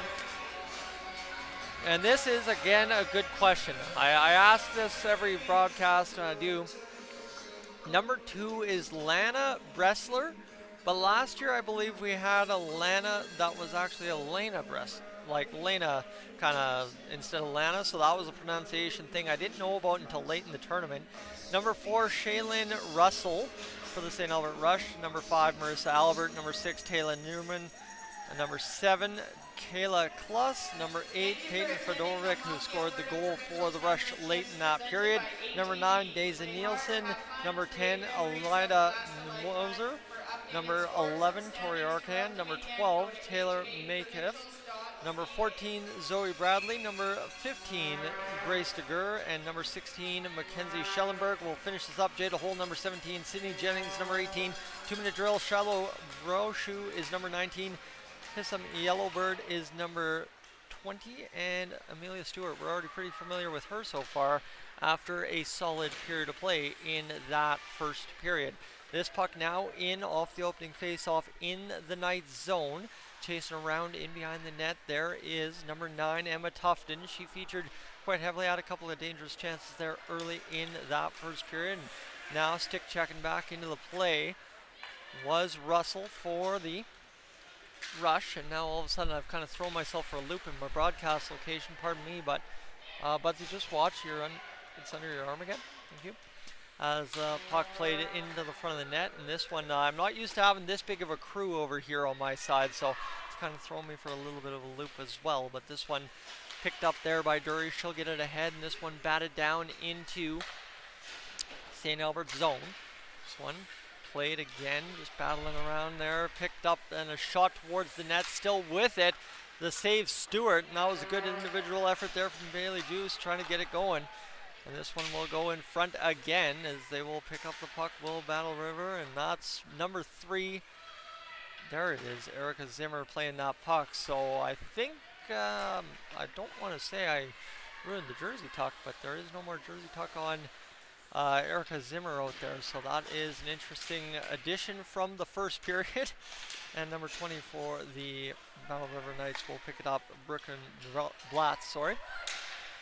And this is, again, a good question. I ask this every broadcast, and I do. Number 2 is Lana Bressler, but last year I believe we had a Lana that was actually a Lena Bressler, like Lena kind of instead of Lana, so that was a pronunciation thing I didn't know about until late in the tournament. Number 4, Shaylin Russell for the St. Albert Rush. Number 5, Marissa Albert. Number 6, Taylor Newman. And number 7, Kayla Kluss. Number 8, Peyton Fedorovic, who scored the goal for the Rush late in that period. Number 9, Daisy Nielsen. Number 10, Elida Moser. Number 11, Tori Arcan. Number 12, Taylor Makiff. Number 14, Zoe Bradley. Number 15, Grace DeGur. And number 16, Mackenzie Schellenberg. We'll finish this up. Jada Hole, number 17. Sydney Jennings, number 18. 2-minute drill. Shiloh Broshu is number 19. Hissam Yellowbird is number 20. And Amelia Stewart, we're already pretty familiar with her so far after a solid period of play in that first period. This puck now in off the opening face-off in the Knights zone. Chasing around in behind the net, there is number 9, Emma Tufton. She featured quite heavily, had a couple of dangerous chances there early in that first period. And now stick checking back into the play was Russell for the Rush. And now all of a sudden I've kind of thrown myself for a loop in my broadcast location, pardon me, but Budsy, just watch, it's under your arm again, thank you. As puck played into the front of the net, and this one, I'm not used to having this big of a crew over here on my side, so it's kind of thrown me for a little bit of a loop as well. But this one picked up there by Dury, she'll get it ahead, and this one batted down into St. Albert's zone. This one played again, just battling around there, picked up and a shot towards the net, still with it. The save Stewart, and that was a good individual effort there from Bailey Juice trying to get it going. And this one will go in front again as they will pick up the puck, will Battle River, and that's number 3. There it is, Erica Zimmer playing that puck. So I think, I don't want to say I ruined the jersey tuck, but there is no more jersey tuck on Erica Zimmer out there. So that is an interesting addition from the first period. And number 20 for the Battle River Knights will pick it up, Brooklyn Blatz, sorry.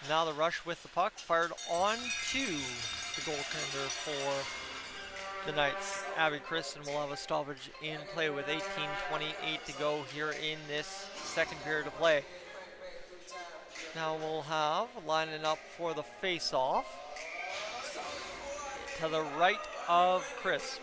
Now the Rush with the puck, fired on to the goaltender for the Knights. Abby Kristen will have a stoppage in play with 18:28 to go here in this second period of play. Now we'll have lining up for the face-off to the right of Chris.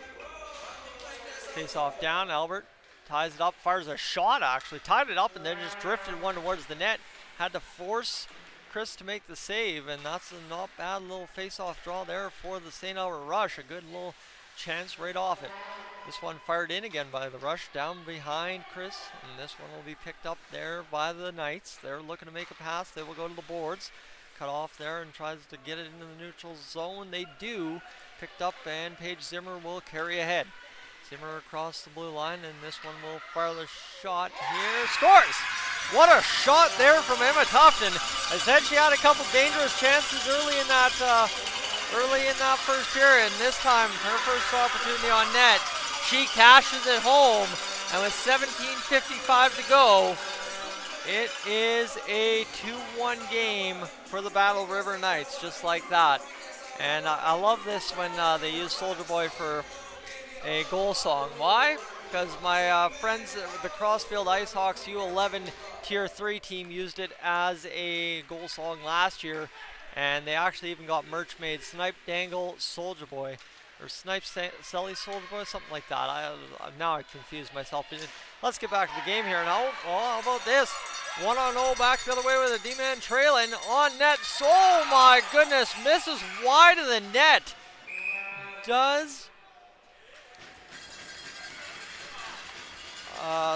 Face-off down, Albert ties it up, fires a shot actually, tied it up and then just drifted one towards the net. Had to force Chris to make the save, and that's a not bad little face-off draw there for the St. Albert Rush. A good little chance right off it. This one fired in again by the Rush, down behind Chris, and this one will be picked up there by the Knights. They're looking to make a pass. They will go to the boards. Cut off there and tries to get it into the neutral zone. They do. Picked up, and Paige Zimmer will carry ahead. Zimmer across the blue line, and this one will fire the shot here. Scores! What a shot there from Emma Tufton. I said she had a couple dangerous chances early in that first period. And this time, her first opportunity on net, she cashes it home. And with 17:55 to go, it is a 2-1 game for the Battle River Knights, just like that. And I love this when they use Soldier Boy for a goal song. Why? Because my friends, the Crossfield Icehawks U11 Tier 3 team used it as a goal song last year, and they actually even got merch made, Snipe Dangle Soldier Boy, or Snipe Selly Soldier Boy, something like that. Now I confuse myself. Let's get back to the game here now. Oh, how about this? 1-0 back the other way with a D-man trailing on net. Oh my goodness, misses wide of the net. Does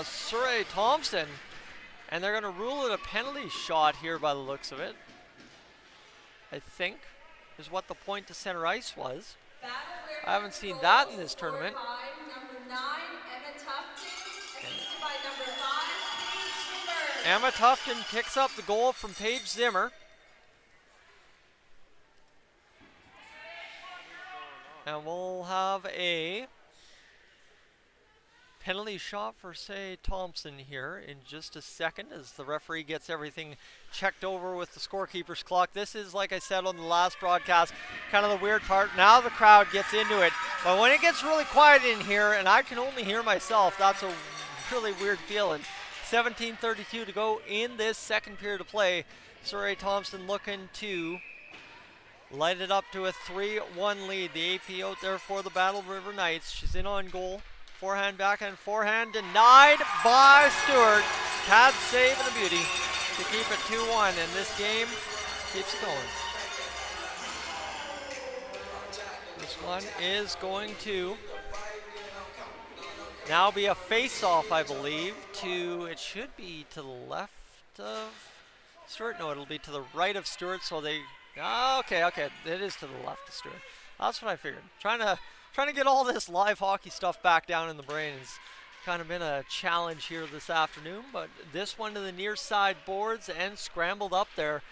Surrey Thompson, and they're going to rule it a penalty shot here by the looks of it. I think is what the point to center ice was. I haven't seen that in this tournament. Emma Tufton picks up the goal from Paige Zimmer. And we'll have a penalty shot for Say Thompson here in just a second as the referee gets everything checked over with the scorekeeper's clock. This is, like I said on the last broadcast, kind of the weird part. Now the crowd gets into it, but when it gets really quiet in here and I can only hear myself, that's a really weird feeling. 17:32 to go in this second period of play. Surrey Thompson looking to light it up to a 3-1 lead. The AP out there for the Battle River Knights. She's in on goal forehand, backhand, forehand, denied by Stewart. Tad save and a beauty to keep it 2-1, and this game keeps going. This one is going to now be a face-off, I believe, it should be to the left of Stewart. No, it'll be to the right of Stewart, so they, okay, it is to the left of Stewart. That's what I figured. Trying to get all this live hockey stuff back down in the brain has kind of been a challenge here this afternoon, but this one to the near side boards and scrambled up there.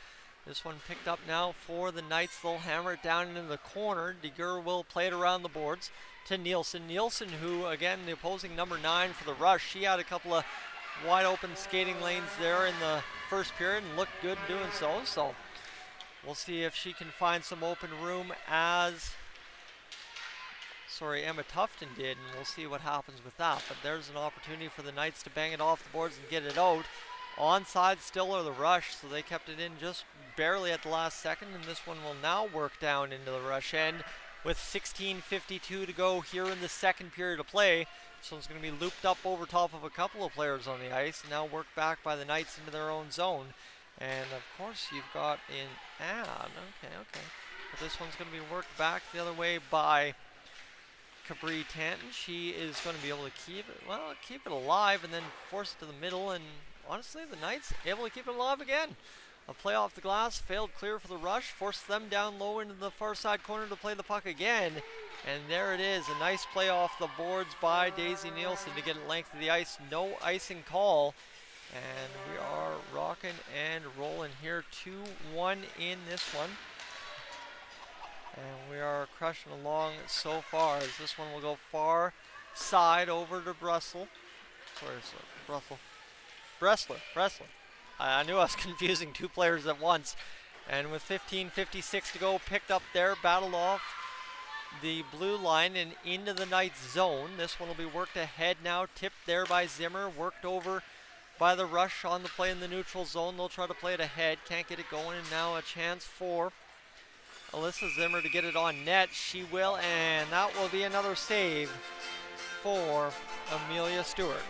This one picked up now for the Knights. They'll hammer it down into the corner. DeGur will play it around the boards to Nielsen. Nielsen, who, again, the opposing number 9 for the Rush. She had a couple of wide open skating lanes there in the first period and looked good doing so. So we'll see if she can find some open room as Emma Tufton did, and we'll see what happens with that. But there's an opportunity for the Knights to bang it off the boards and get it out. Onside still are the Rush, so they kept it in just barely at the last second, and this one will now work down into the Rush end with 16:52 to go here in the second period of play. This one's going to be looped up over top of a couple of players on the ice, and now worked back by the Knights into their own zone. And of course you've got an ad. Okay. But this one's going to be worked back the other way by Cabri Tanton. She is going to be able to keep it alive and then force it to the middle, and honestly the Knights able to keep it alive again. A play off the glass, failed clear for the Rush, forced them down low into the far side corner to play the puck again. And there it is, a nice play off the boards by Daisy Nielsen to get it length of the ice. No icing call. And we are rocking and rolling here, 2-1 in this one. And we are crushing along so far, as this one will go far side over to Bressler. I knew I was confusing two players at once. And with 15:56 to go, picked up there, battled off the blue line and into the Knights zone. This one will be worked ahead now, tipped there by Zimmer, worked over by the Rush on the play in the neutral zone. They'll try to play it ahead, can't get it going, and now a chance for Alyssa Zimmer to get it on net. She will, and that will be another save for Amelia Stewart.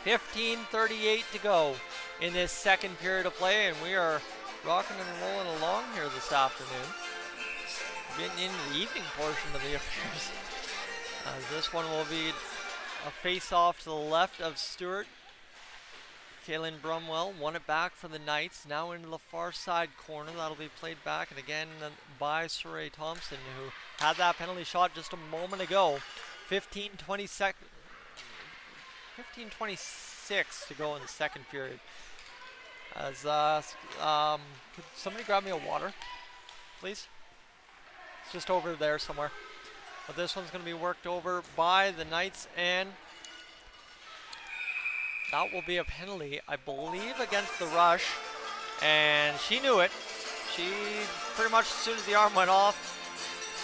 15:38 to go in this second period of play, and we are rocking and rolling along here this afternoon. Getting into the evening portion of the affairs. This one will be a face-off to the left of Stewart. Kaylin Brumwell won it back for the Knights, now into the far side corner. That'll be played back, and again by Saray Thompson, who had that penalty shot just a moment ago. 15:26 to go in the second period. As could somebody grab me a water, please? It's just over there somewhere. But this one's going to be worked over by the Knights, and that will be a penalty, I believe, against the Rush. And she knew it. She pretty much, as soon as the arm went off,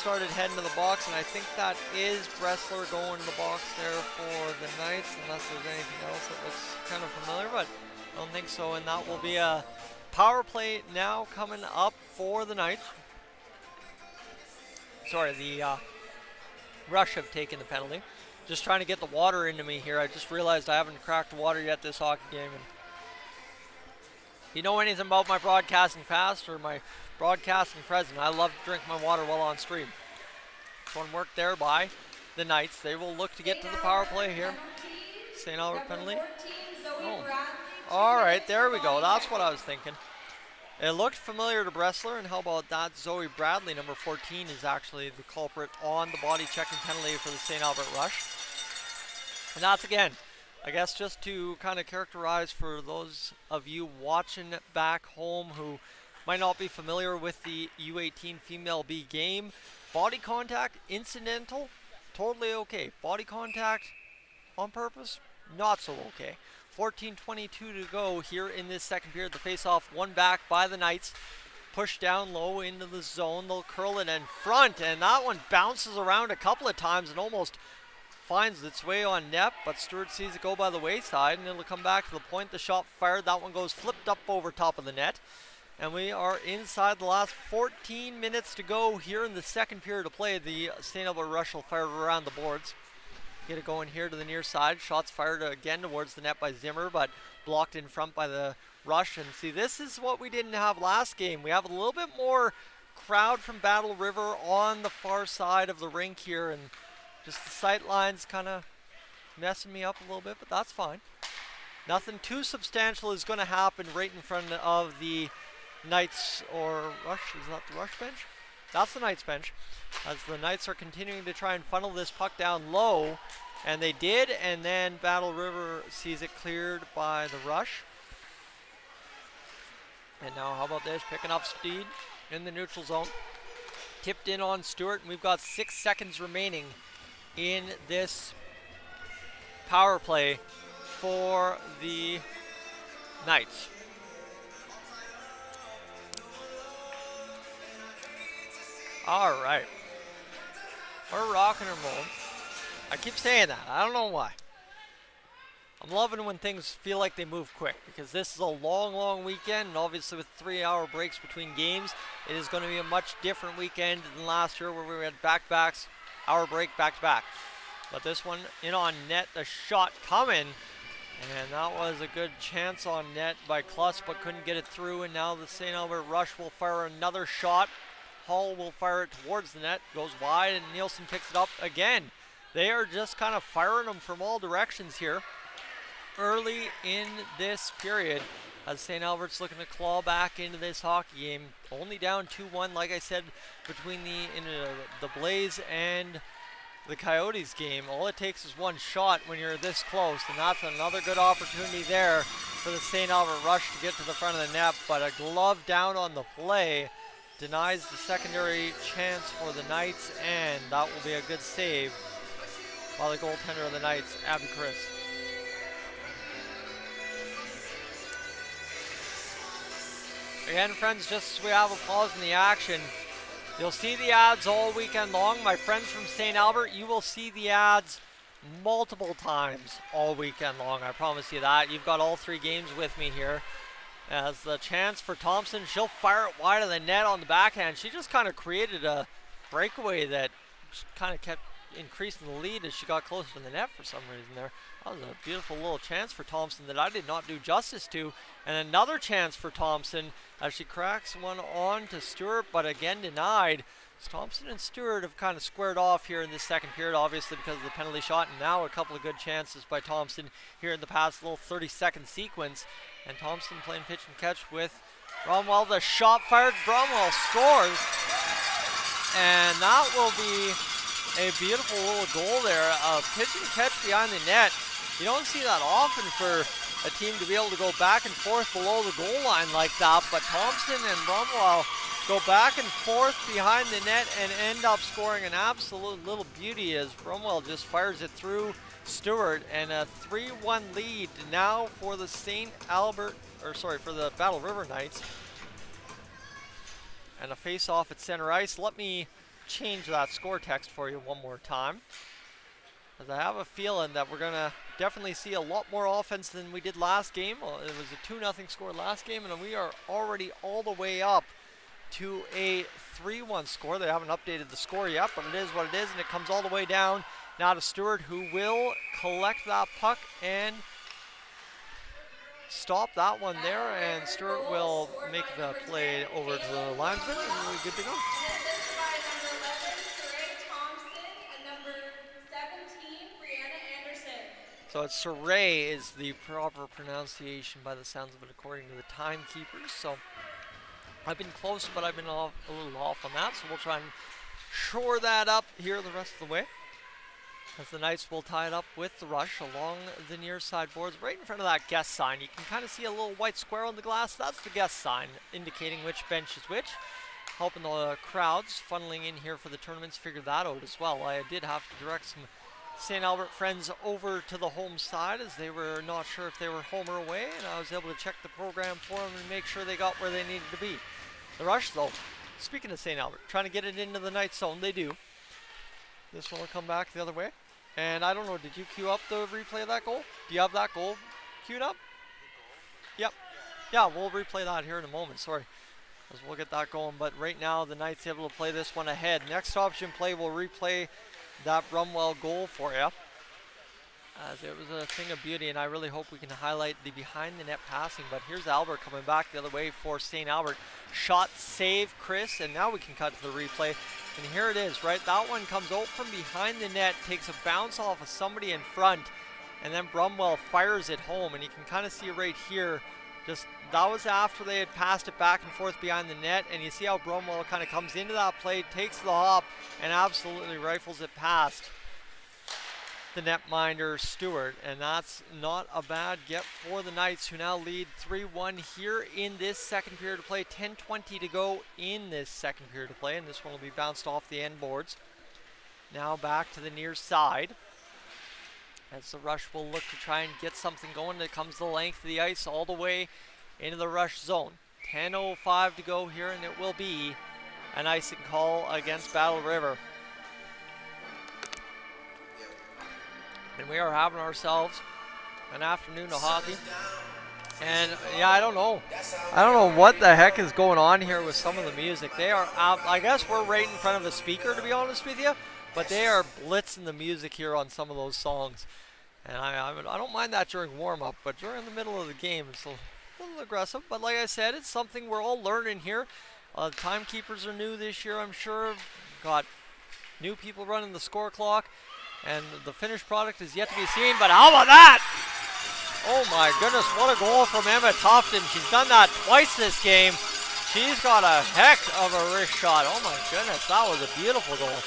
started heading to the box, and I think that is Bressler going to the box there for the Knights, unless there's anything else that looks kind of familiar, but I don't think so. And that will be a power play now coming up for the Knights. Sorry, the Rush have taken the penalty. Just trying to get the water into me here. I just realized I haven't cracked water yet this hockey game. And if you know anything about my broadcasting past or my broadcasting present, I love to drink my water while on stream. This one worked there by the Knights. They will look to get to the power play here. St. Albert penalty. Oh. All right, there we go. That's what I was thinking. It looked familiar to Bressler, and how about that? Zoe Bradley, number 14, is actually the culprit on the body checking penalty for the St. Albert Rush. And that's, again, I guess just to kind of characterize for those of you watching back home who might not be familiar with the U18 female B game, body contact, incidental, totally okay. Body contact on purpose, not so okay. 14:22 to go here in this second period. The face-off won back by the Knights. Pushed down low into the zone. They'll curl it in front, and that one bounces around a couple of times and almost finds its way on net, but Stewart sees it go by the wayside, and it'll come back to the point. The shot fired. That one goes flipped up over top of the net. And we are inside the last 14 minutes to go here in the second period of play. The St. Albert Rush will fire around the boards. get it going here to the near side. Shots fired again towards the net by Zimmer, but blocked in front by the Rush. And see, this is what we didn't have last game. We have a little bit more crowd from Battle River on the far side of the rink here, and just the sight lines kind of messing me up a little bit, but that's fine. Nothing too substantial is going to happen right in front of the Knights or Rush. Is that the Rush bench? That's the Knights bench, as the Knights are continuing to try and funnel this puck down low, and they did, and then Battle River sees it cleared by the Rush. And now how about this, picking up speed in the neutral zone. Tipped in on Stewart, and we've got 6 seconds remaining in this power play for the Knights. All right, we're rocking and rolling. I keep saying that, I don't know why. I'm loving when things feel like they move quick, because this is a long weekend, and obviously with 3-hour breaks between games, it is going to be a much different weekend than last year where we had back-to-backs, hour break, back-to-back. But this one in on net, a shot coming, and that was a good chance on net by Kluss, but couldn't get it through, and now the St. Albert Rush will fire another shot. Hall will fire it towards the net, goes wide, and Nielsen picks it up again. They are just kind of firing them from all directions here early in this period, as St. Albert's looking to claw back into this hockey game. Only down 2-1, like I said, between the Blaze and the Coyotes game. All it takes is one shot when you're this close, and that's another good opportunity there for the St. Albert Rush to get to the front of the net, but a glove down on the play denies the secondary chance for the Knights, and that will be a good save by the goaltender of the Knights, Abby Chris. Again, friends, just as we have a pause in the action, you'll see the ads all weekend long. My friends from St. Albert, you will see the ads multiple times all weekend long. I promise you that. You've got all 3 games with me here. As the chance for Thompson, she'll fire it wide of the net on the backhand. She just kind of created a breakaway that just kind of kept increasing the lead as she got closer to the net for some reason there. That was a beautiful little chance for Thompson that I did not do justice to. And another chance for Thompson as she cracks one on to Stewart, but again denied. So Thompson and Stewart have kind of squared off here in this second period, obviously because of the penalty shot, and now a couple of good chances by Thompson here in the past little 30-second sequence. And Thompson playing pitch and catch with Bromwell. The shot fired, Bromwell scores, and that will be a beautiful little goal there. Pitch and catch behind the net. You don't see that often for a team to be able to go back and forth below the goal line like that, but Thompson and Bromwell go back and forth behind the net and end up scoring an absolute little beauty as Bromwell just fires it through Stewart, and a 3-1 lead now for the for the Battle River Knights. And a face-off at center ice. Let me change that score text for you one more time, as I have a feeling that we're gonna definitely see a lot more offense than we did last game. Well, it was a 2-0 score last game, and we are already all the way up to a 3-1 score. They haven't updated the score yet, but it is what it is, and it comes all the way down now to Stewart, who will collect that puck and stop that one there, and Stewart will make the play over to the linesman, and we're good to go. So it's Saray is the proper pronunciation by the sounds of it, according to the timekeepers. So I've been close, but I've been a little off on that, so we'll try and shore that up here the rest of the way, as the Knights will tie it up with the Rush along the near side boards, right in front of that guest sign. You can kind of see a little white square on the glass. That's the guest sign, indicating which bench is which. Helping the crowds funneling in here for the tournaments figure that out as well. I did have to direct some St. Albert friends over to the home side, as they were not sure if they were home or away, and I was able to check the program for them and make sure they got where they needed to be. The Rush, though, speaking of St. Albert, trying to get it into the Knights zone. They do. This one will come back the other way. And I don't know, did you queue up the replay of that goal? Do you have that goal queued up? Yep. Yeah, we'll replay that here in a moment, sorry, as we'll get that going. But right now, the Knights able to play this one ahead. Next option play, we'll replay that Bromwell goal for you. As it was a thing of beauty, and I really hope we can highlight the behind the net passing. But here's Albert coming back the other way for St. Albert. Shot, save, Chris, and now we can cut to the replay. And here it is, right? That one comes out from behind the net, takes a bounce off of somebody in front, and then Brumwell fires it home. And you can kind of see right here, just that was after they had passed it back and forth behind the net. And you see how Brumwell kind of comes into that play, takes the hop, and absolutely rifles it past the netminder Stewart, and that's not a bad get for the Knights, who now lead 3-1 here in this second period of play. 10:20 to go in this second period of play, and this one will be bounced off the end boards. Now back to the near side, as the Rush will look to try and get something going. It comes the length of the ice all the way into the Rush zone. 10:05 to go here, and it will be an icing call against Battle River. And we are having ourselves an afternoon of hockey. And yeah, I don't know what the heck is going on here with some of the music. They are, I guess we're right in front of the speaker, to be honest with you, but they are blitzing the music here on some of those songs. And I don't mind that during warm-up, but during the middle of the game, it's a little aggressive. But like I said, it's something we're all learning here. The timekeepers are new this year, I'm sure. Got new people running the score clock. And the finished product is yet to be seen, but how about that? Oh my goodness, what a goal from Emma Tofton. She's done that twice this game. She's got a heck of a wrist shot. Oh my goodness, that was a beautiful goal.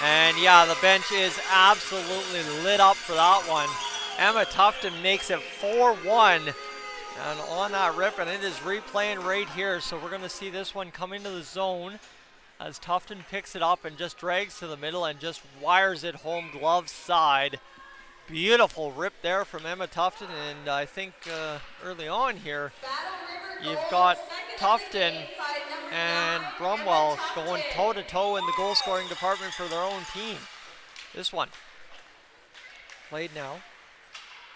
And yeah, the bench is absolutely lit up for that one. Emma Tofton makes it 4-1 and on that rip, and it is replaying right here. So we're going to see this one come into the zone, as Tufton picks it up and just drags to the middle and just wires it home glove side. Beautiful rip there from Emma Tufton, and I think early on here, you've got Tufton and Brumwell going toe-to-toe in the goal-scoring department for their own team. This one played now,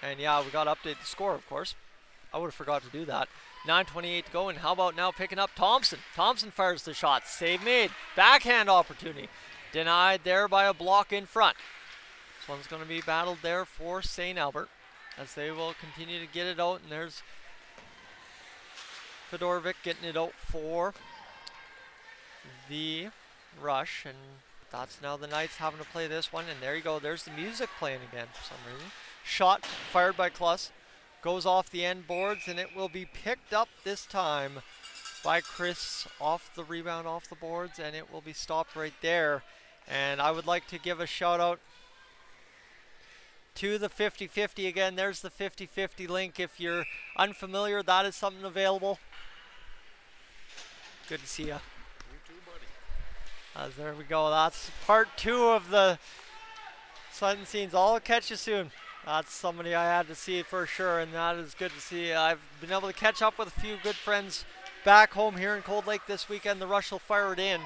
and yeah, we got to update the score, of course. I would have forgot to do that. 9:28 to go, and how about now picking up Thompson? Thompson fires the shot. Save made. Backhand opportunity. Denied there by a block in front. This one's going to be battled there for St. Albert, as they will continue to get it out, and there's Fedorovic getting it out for the Rush, and that's now the Knights having to play this one, and there you go. There's the music playing again for some reason. Shot fired by Kluss. Goes off the end boards, and it will be picked up this time by Chris off the rebound off the boards, and it will be stopped right there. And I would like to give a shout out to the 50-50 again. There's the 50-50 link. If you're unfamiliar, that is something available. Good to see you. You too, buddy. There we go. That's part 2 of the Sudden Scenes. I'll catch you soon. That's somebody I had to see for sure, and that is good to see. I've been able to catch up with a few good friends back home here in Cold Lake this weekend. The Rush will fire it in.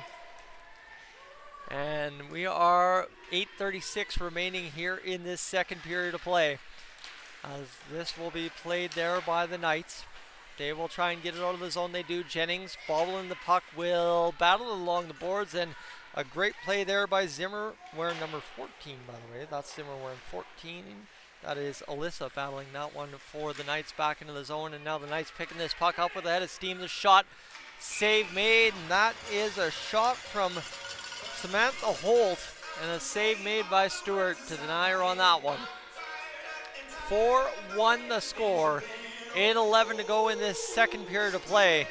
And we are 8:36 remaining here in this second period of play, as this will be played there by the Knights. They will try and get it out of the zone. They do. Jennings bobbling the puck, will battle along the boards, and a great play there by Zimmer, wearing number 14, by the way. That's Zimmer wearing 14. That is Alyssa battling that one for the Knights back into the zone, and now the Knights picking this puck up with a head of steam. The shot, save made, and that is a shot from Samantha Holt, and a save made by Stewart to deny her on that one. 4-1 the score, 8:11 to go in this second period of play.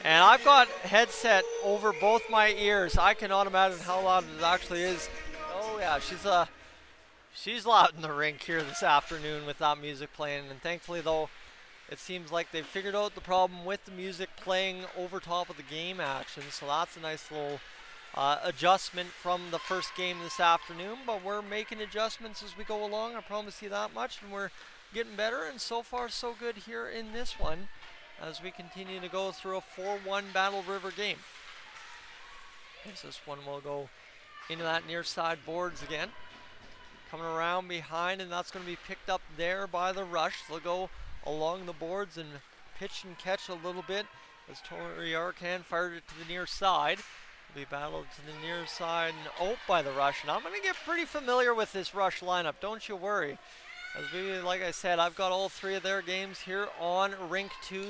And I've got headset over both my ears. I cannot imagine how loud it actually is. Oh yeah, she's loud in the rink here this afternoon with that music playing. And thankfully though, it seems like they've figured out the problem with the music playing over top of the game action. So that's a nice little adjustment from the first game this afternoon. But we're making adjustments as we go along, I promise you that much. And we're getting better, and so far so good here in this one, as we continue to go through a 4-1 Battle River game. As this one will go into that near side boards again. Coming around behind, and that's going to be picked up there by the Rush. They'll go along the boards and pitch and catch a little bit as Tori Arcan fired it to the near side. be battled to the near side and by the rush. And I'm going to get pretty familiar with this rush lineup, don't you worry. As we, like I said, I've got all 3 of their games here on Rink 2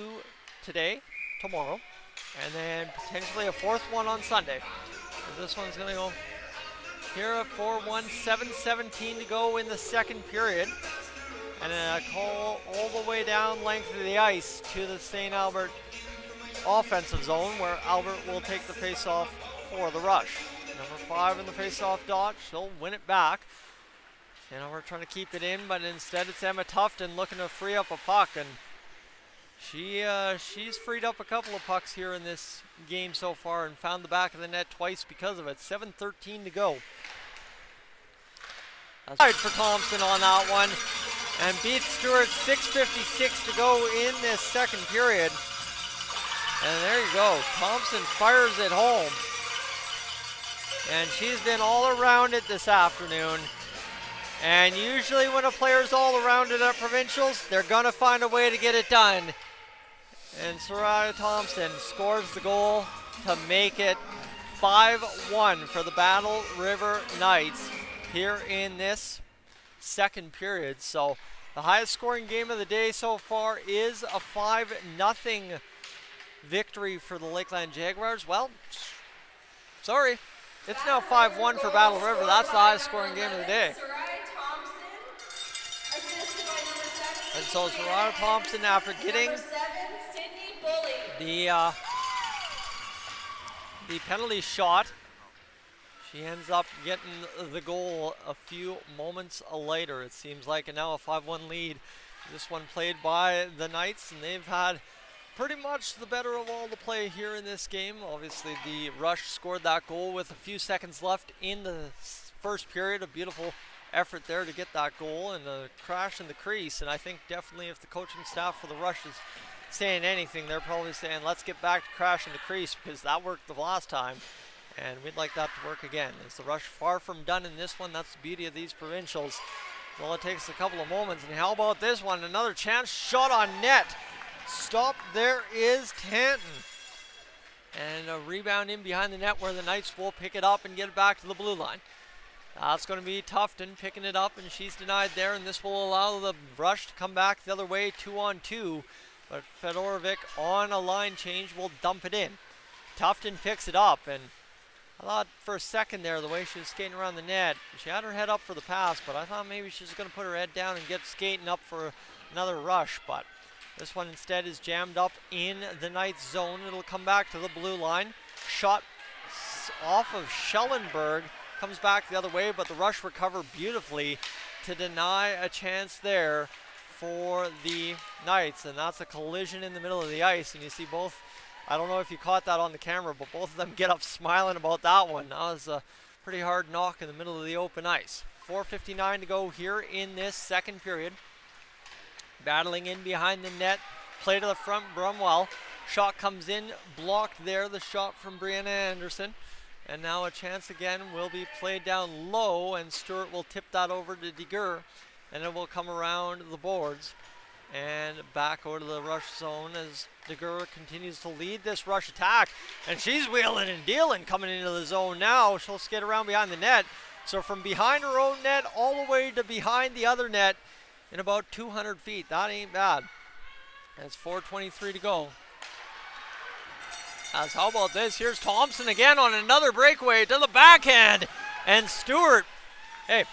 today, tomorrow, and then potentially a 4th one on Sunday. So this one's going to go here at 4-1, 7:17 to go in the second period. And a call all the way down length of the ice to the St. Albert offensive zone, where Albert will take the face-off for the rush. Number 5 in the face-off dot. She'll win it back. St. Albert trying to keep it in, but instead it's Emma Tufton looking to free up a puck, and she's freed up a couple of pucks here in this game so far and found the back of the net twice because of it. 7:13 to go. That's right for Thompson on that one, and beats Stewart. 6:56 to go in this second period. And there you go. Thompson fires it home. And she's been all around it this afternoon. And usually when a player's all around it at provincials, they're going to find a way to get it done. And Soraya Thompson scores the goal to make it 5-1 for the Battle River Knights here in this second period. So the highest scoring game of the day so far is a 5-0 victory for the Lakeland Jaguars. Well, sorry, it's now 5-1 for Battle River. That's the highest scoring game of the day. And so Soraya Thompson, after getting the penalty shot, she ends up getting the goal a few moments later. It seems like now a 5-1 lead. This one played by the Knights, and they've had pretty much the better of all the play here in this game. Obviously, the Rush scored that goal with a few seconds left in the first period. A beautiful effort there to get that goal and a crash in the crease. And I think definitely if the coaching staff for the Rush is saying anything, they're probably saying, let's get back to crash in the crease, because that worked the last time. And we'd like that to work again. Is the Rush far from done in this one? That's the beauty of these provincials. Well, it takes a couple of moments. And how about this one? Another chance shot on net. Stop there is Tanton. And a rebound in behind the net where the Knights will pick it up and get it back to the blue line. That's going to be Tufton picking it up, and she's denied there, and this will allow the Rush to come back the other way, 2-on-2. But Fedorovic on a line change will dump it in. Tufton picks it up, and I thought for a second there, the way she was skating around the net, she had her head up for the pass, but I thought maybe she was going to put her head down and get skating up for another rush. But this one instead is jammed up in the Knights zone. It'll come back to the blue line. Shot off of Schellenberg. Comes back the other way, but the Rush recover beautifully to deny a chance there for the Knights. And that's a collision in the middle of the ice. And you see both, I don't know if you caught that on the camera, but both of them get up smiling about that one. That was a pretty hard knock in the middle of the open ice. 4:59 to go here in this second period. Battling in behind the net. Play to the front, Brumwell. Shot comes in, blocked there. The shot from Brianna Anderson. And now a chance again will be played down low, and Stewart will tip that over to DeGur, and it will come around the boards and back over to the Rush zone as DeGur continues to lead this Rush attack. And she's wheeling and dealing coming into the zone now. She'll skid around behind the net. So from behind her own net all the way to behind the other net in about 200 feet. That ain't bad. That's 4:23 to go. As how about this? Here's Thompson again on another breakaway to the backhand. And Stewart, hey,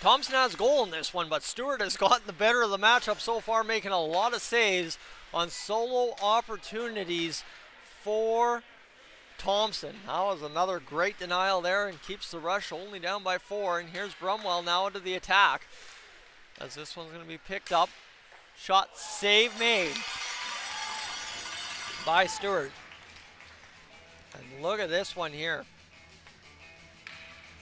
Thompson has a goal in this one, but Stewart has gotten the better of the matchup so far, making a lot of saves on solo opportunities for Thompson. That was another great denial there and keeps the Rush only down by 4. And here's Brumwell now into the attack as this one's going to be picked up. Shot save made by Stewart. And look at this one here.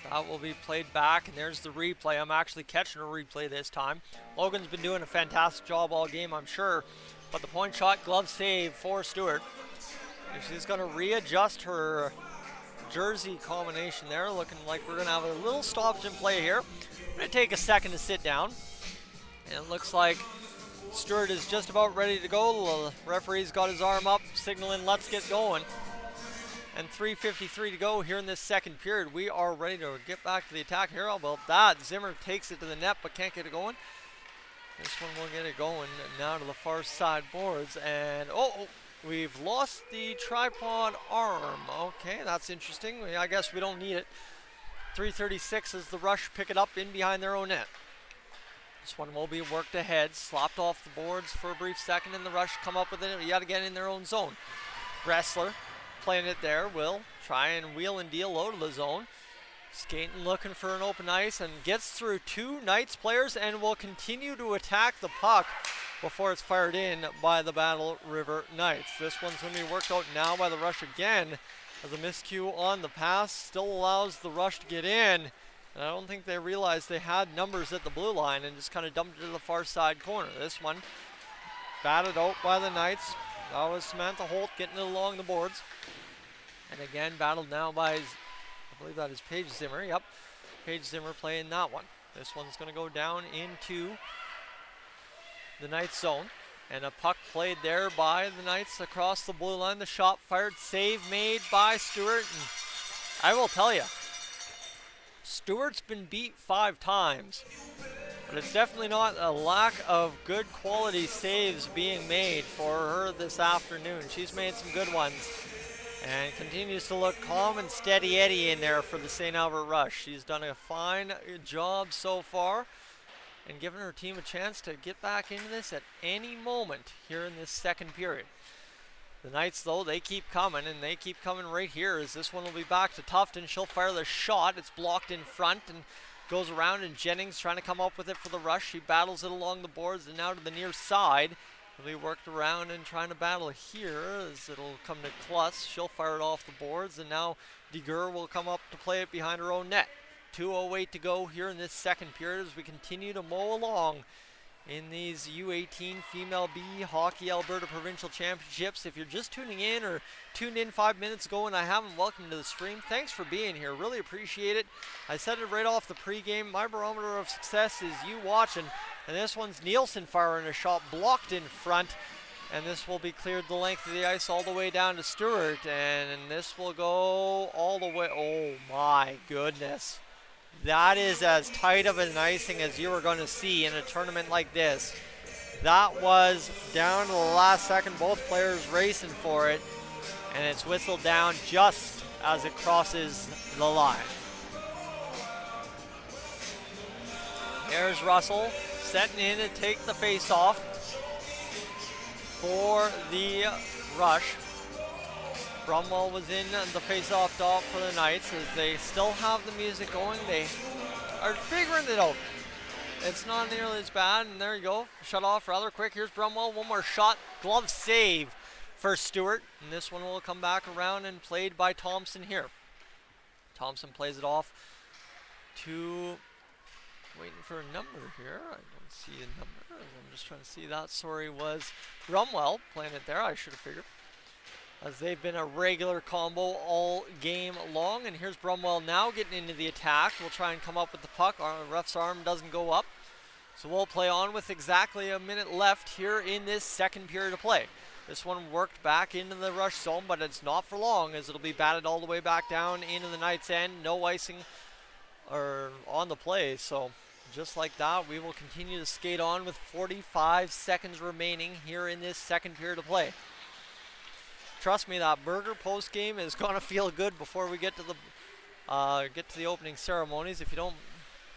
That will be played back, and there's the replay. I'm actually catching a replay this time. Logan's been doing a fantastic job all game, I'm sure. But the point shot glove save for Stewart. And she's going to readjust her jersey combination there. Looking like we're going to have a little stoppage in play here. I'm going to take a second to sit down. And it looks like Stewart is just about ready to go. The referee's got his arm up, signaling let's get going. And 3:53 to go here in this second period. We are ready to get back to the attack here. How about that? Zimmer takes it to the net but can't get it going. This one will get it going now to the far side boards. And we've lost the tripod arm. Okay, that's interesting. I guess we don't need it. 3:36 as the Rush pick it up in behind their own net. This one will be worked ahead, slopped off the boards for a brief second, and the Rush come up with it yet again in their own zone. Wrestler playing it there, will try and wheel and deal low to the zone. Skating, looking for an open ice, and gets through two Knights players and will continue to attack the puck before it's fired in by the Battle River Knights. This one's going to be worked out now by the Rush again, as a miscue on the pass still allows the Rush to get in. And I don't think they realized they had numbers at the blue line and just kind of dumped it to the far side corner. This one batted out by the Knights. That was Samantha Holt getting it along the boards. And again, battled now by, I believe that is Paige Zimmer. Yep, Paige Zimmer playing that one. This one's going to go down into the Knights zone. And a puck played there by the Knights across the blue line. The shot fired, save made by Stewart. And I will tell you, Stewart's been beat 5 times. But it's definitely not a lack of good quality saves being made for her this afternoon. She's made some good ones and continues to look calm and steady Eddie in there for the St. Albert Rush. She's done a fine job so far and given her team a chance to get back into this at any moment here in this second period. The Knights, though, they keep coming, and they keep coming right here as this one will be back to Tufton. She'll fire the shot. It's blocked in front and goes around, and Jennings trying to come up with it for the Rush. She battles it along the boards and now to the near side. It'll be worked around and trying to battle here as it'll come to Kluss. She'll fire it off the boards, and now DeGur will come up to play it behind her own net. 2:08 to go here in this second period as we continue to mow along in these U18 Female B Hockey Alberta Provincial Championships. If you're just tuning in or tuned in 5 minutes ago and I haven't, welcome to the stream. Thanks for being here. Really appreciate it. I said it right off the pregame. My barometer of success is you watching. And this one's Nielsen firing a shot blocked in front. And this will be cleared the length of the ice all the way down to Stewart. And this will go all the way. Oh my goodness. That is as tight of an icing as you are going to see in a tournament like this. That was down to the last second, both players racing for it, and it's whistled down just as it crosses the line. There's Russell setting in to take the face-off for the Rush. Brumwell was in the face-off dot for the Knights as they still have the music going. They are figuring it out. It's not nearly as bad, and there you go. Shut off rather quick. Here's Brumwell, one more shot. Glove save for Stewart, and this one will come back around and played by Thompson here. Thompson plays it off to, waiting for a number here. I don't see a number. I'm just trying to see that. Sorry, was Brumwell playing it there. I should have figured, as they've been a regular combo all game long. And here's Brumwell now getting into the attack. We'll try and come up with the puck. Our ref's arm doesn't go up. So we'll play on with exactly a minute left here in this second period of play. This one worked back into the Rush zone, but it's not for long as it'll be batted all the way back down into the Knights' end. No icing or on the play. So just like that, we will continue to skate on with 45 seconds remaining here in this second period of play. Trust me, that burger post game is gonna feel good before we get to the opening ceremonies. If you don't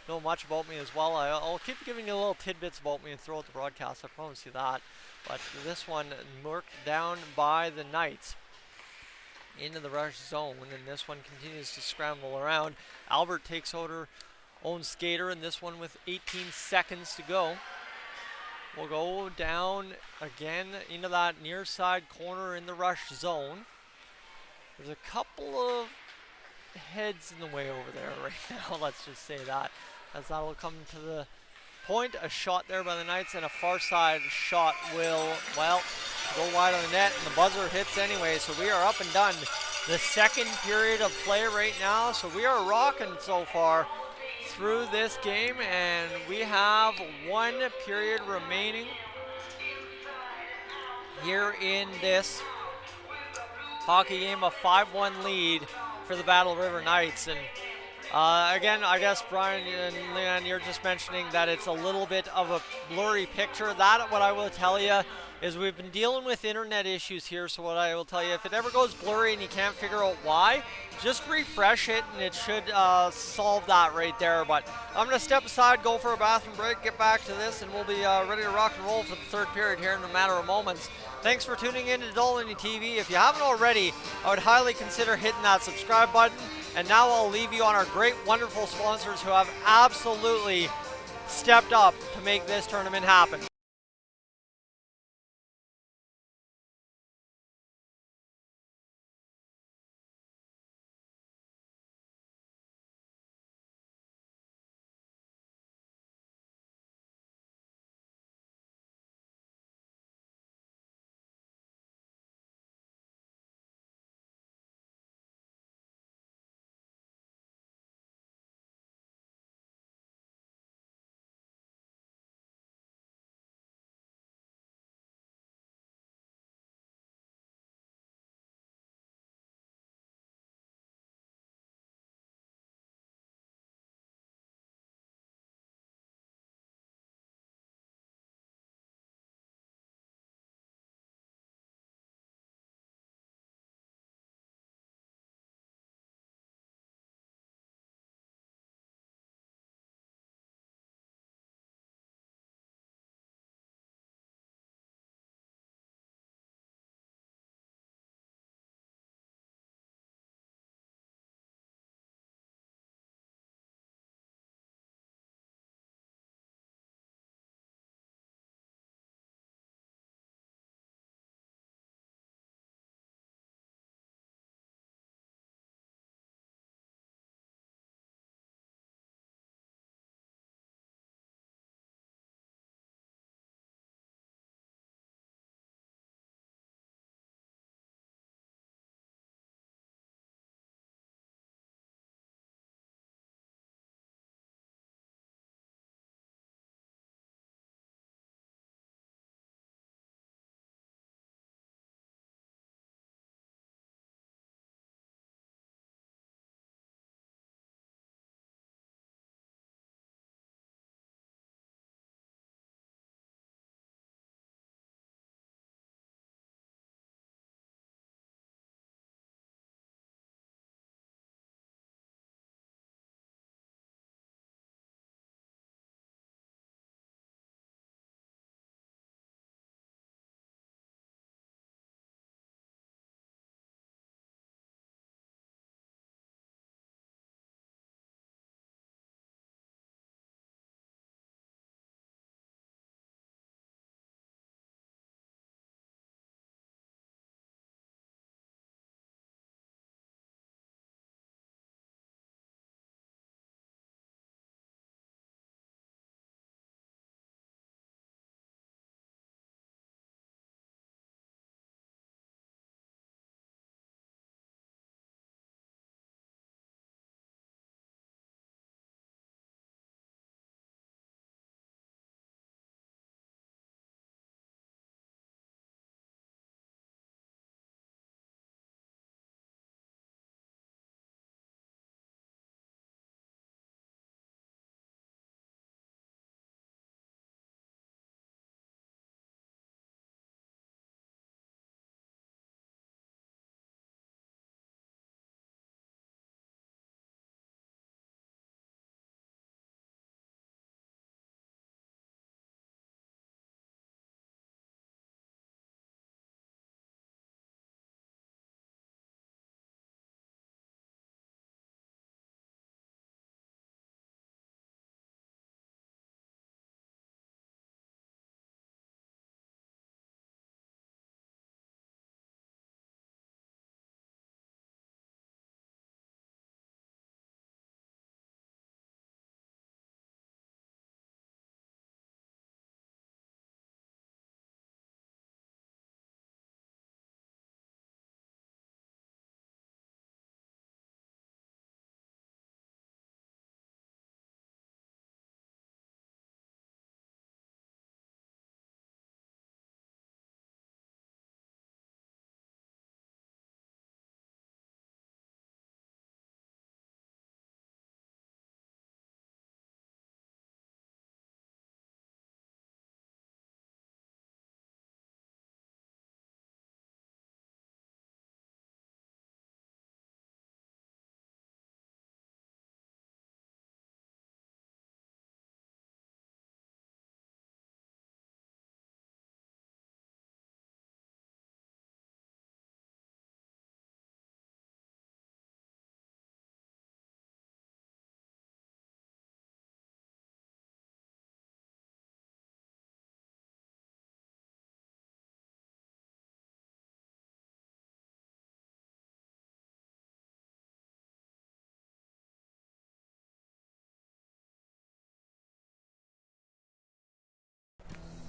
know much about me as well, I'll keep giving you little tidbits about me and throughout the broadcast. I promise you that. But this one worked down by the Knights into the Rush zone, and this one continues to scramble around. Albert takes out her own skater, and this one with 18 seconds to go. We'll go down again into that near side corner in the Rush zone. There's a couple of heads in the way over there right now, let's just say that, as that will come to the point. A shot there by the Knights, and a far side shot will, well, go wide on the net, and the buzzer hits anyway, so we are up and done. The second period of play right now, so we are rocking so far through this game, and we have one period remaining here in this hockey game, a 5-1 lead for the Battle River Knights. And again, I guess Brian and Leon, you're just mentioning that it's a little bit of a blurry picture. That, what I will tell you, is we've been dealing with internet issues here. So what I will tell you, if it ever goes blurry and you can't figure out why, just refresh it and it should solve that right there. But I'm going to step aside, go for a bathroom break, get back to this, and we'll be ready to rock and roll for the third period here in a matter of moments. Thanks for tuning in to Dolynny TV. If you haven't already, I would highly consider hitting that subscribe button. And now I'll leave you on our great, wonderful sponsors who have absolutely stepped up to make this tournament happen.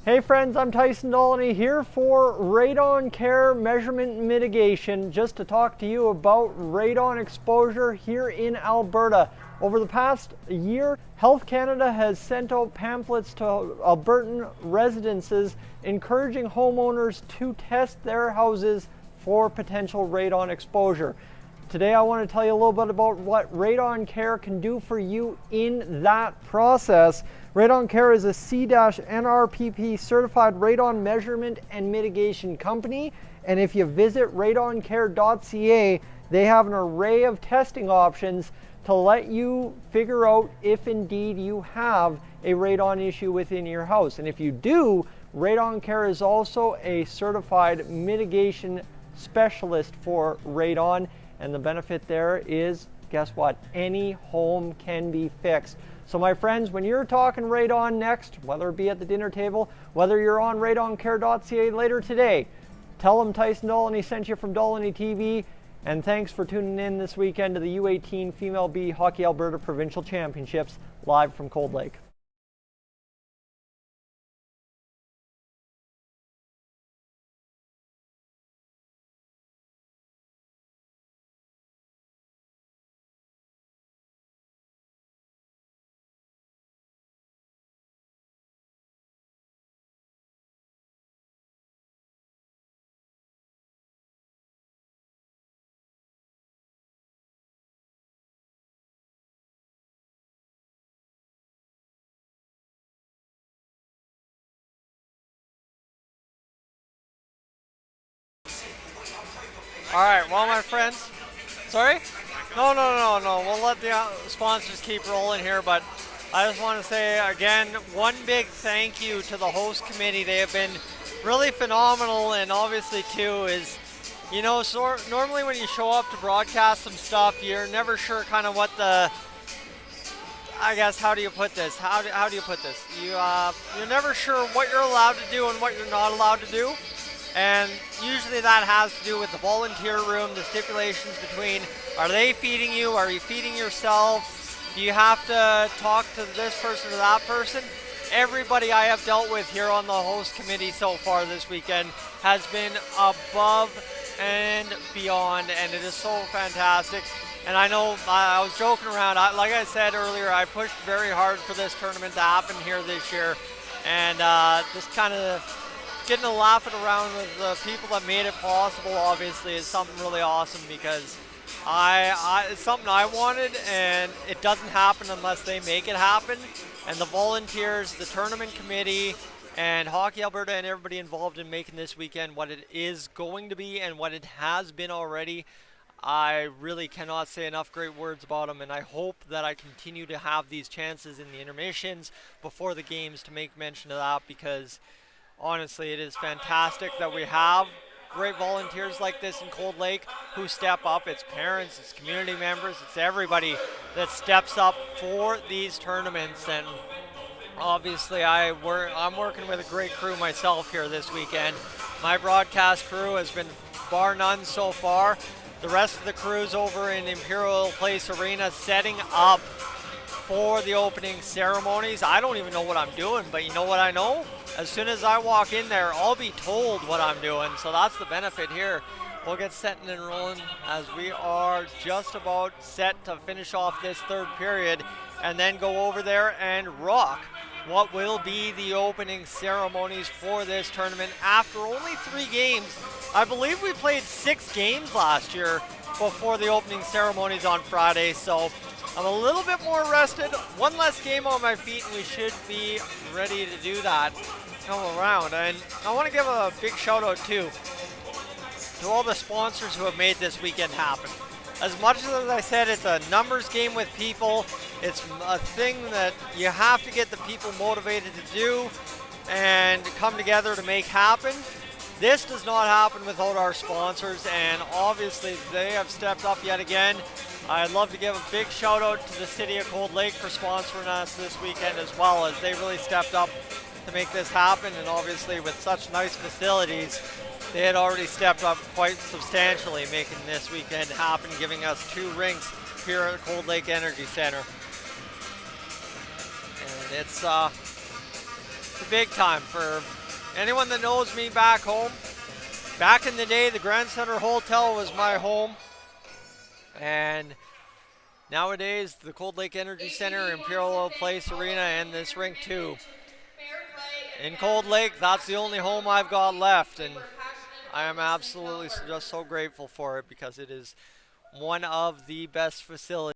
Hey friends, I'm Tyson Dolynny here for radon care measurement mitigation, just to talk to you about radon exposure here in Alberta. Over the past year, Health Canada has sent out pamphlets to Albertan residences encouraging homeowners to test their houses for potential radon exposure. Today I want to tell you a little bit about what Radon Care can do for you in that process. Radon Care is a C-NRPP certified radon measurement and mitigation company, and if you visit radoncare.ca, they have an array of testing options to let you figure out if indeed you have a radon issue within your house. And if you do, Radon Care is also a certified mitigation specialist for radon. And the benefit there is, guess what? Any home can be fixed. So my friends, when you're talking radon next, whether it be at the dinner table, whether you're on radoncare.ca later today, tell them Tyson Dolynny sent you from Dolynny TV. And thanks for tuning in this weekend to the U18 Female B Hockey Alberta Provincial Championships live from Cold Lake. All right, well, my friends, sorry? No. We'll let the sponsors keep rolling here, but I just want to say again, one big thank you to the host committee. They have been really phenomenal, and obviously too is, you know, so normally when you show up to broadcast some stuff, you're never sure kind of what the, I guess, how do you put this? How do you put this? You're never sure what you're allowed to do and what you're not allowed to do. And usually that has to do with the volunteer room, the stipulations between, are they feeding you? Are you feeding yourself? Do you have to talk to this person or that person? Everybody I have dealt with here on the host committee so far this weekend has been above and beyond, and it is so fantastic. And I know I was joking around. Like I said earlier, I pushed very hard for this tournament to happen here this year. And just kind of getting to laugh it around with the people that made it possible, obviously, is something really awesome, because it's something I wanted, and it doesn't happen unless they make it happen. And the volunteers, the tournament committee, and Hockey Alberta, and everybody involved in making this weekend what it is going to be and what it has been already, I really cannot say enough great words about them, and I hope that I continue to have these chances in the intermissions before the games to make mention of that, because honestly, it is fantastic that we have great volunteers like this in Cold Lake who step up. It's parents, it's community members, it's everybody that steps up for these tournaments. And obviously, I'm working with a great crew myself here this weekend. My broadcast crew has been bar none so far. The rest of the crew's over in Imperial Place Arena setting up for the opening ceremonies. I don't even know what I'm doing, but you know what I know? As soon as I walk in there, I'll be told what I'm doing. So that's the benefit here. We'll get set and rolling as we are just about set to finish off this third period and then go over there and rock what will be the opening ceremonies for this tournament after only 3 games. I believe we played 6 games last year before the opening ceremonies on Friday, so I'm a little bit more rested, one less game on my feet, and we should be ready to do that come around. And I want to give a big shout out too to all the sponsors who have made this weekend happen. As much as I said, it's a numbers game with people. It's a thing that you have to get the people motivated to do and come together to make happen. This does not happen without our sponsors, and obviously they have stepped up yet again. I'd love to give a big shout out to the City of Cold Lake for sponsoring us this weekend as well, as they really stepped up to make this happen. And obviously with such nice facilities, they had already stepped up quite substantially making this weekend happen, giving us 2 rinks here at Cold Lake Energy Center. And it's big time. For anyone that knows me back home, back in the day, the Grand Center Hotel was my home. And nowadays, the Cold Lake Energy Center, Imperial Place Arena, and this rink too. In Cold Lake, that's the only home I've got left, and I am absolutely just so grateful for it because it is one of the best facilities.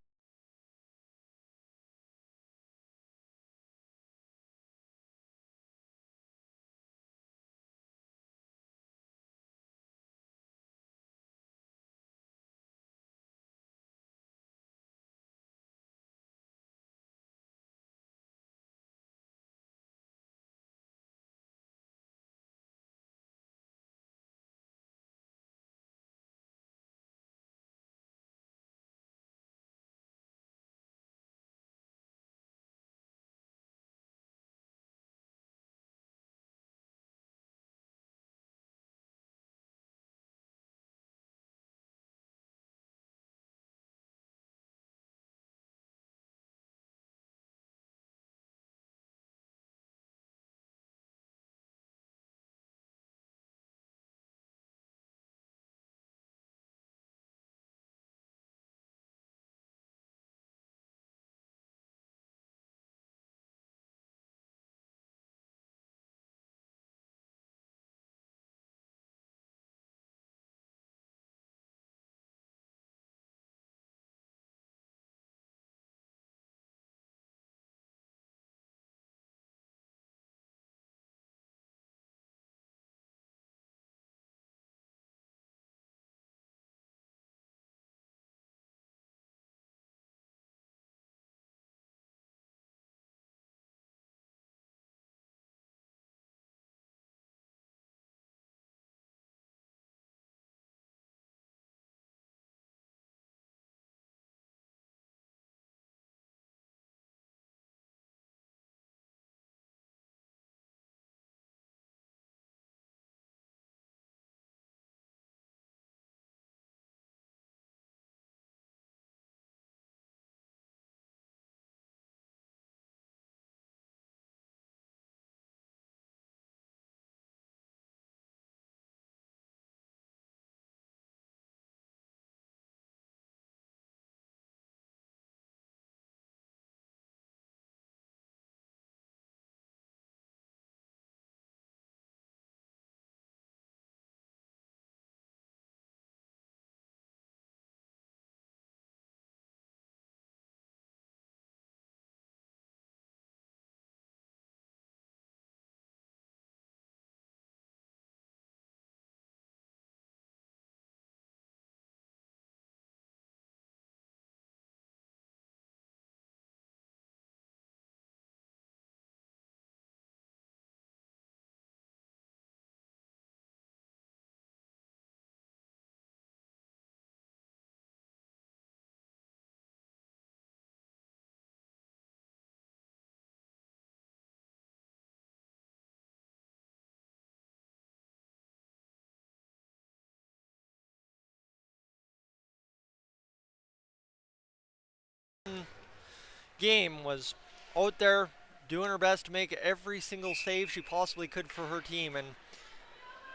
Game was out there doing her best to make every single save she possibly could for her team, and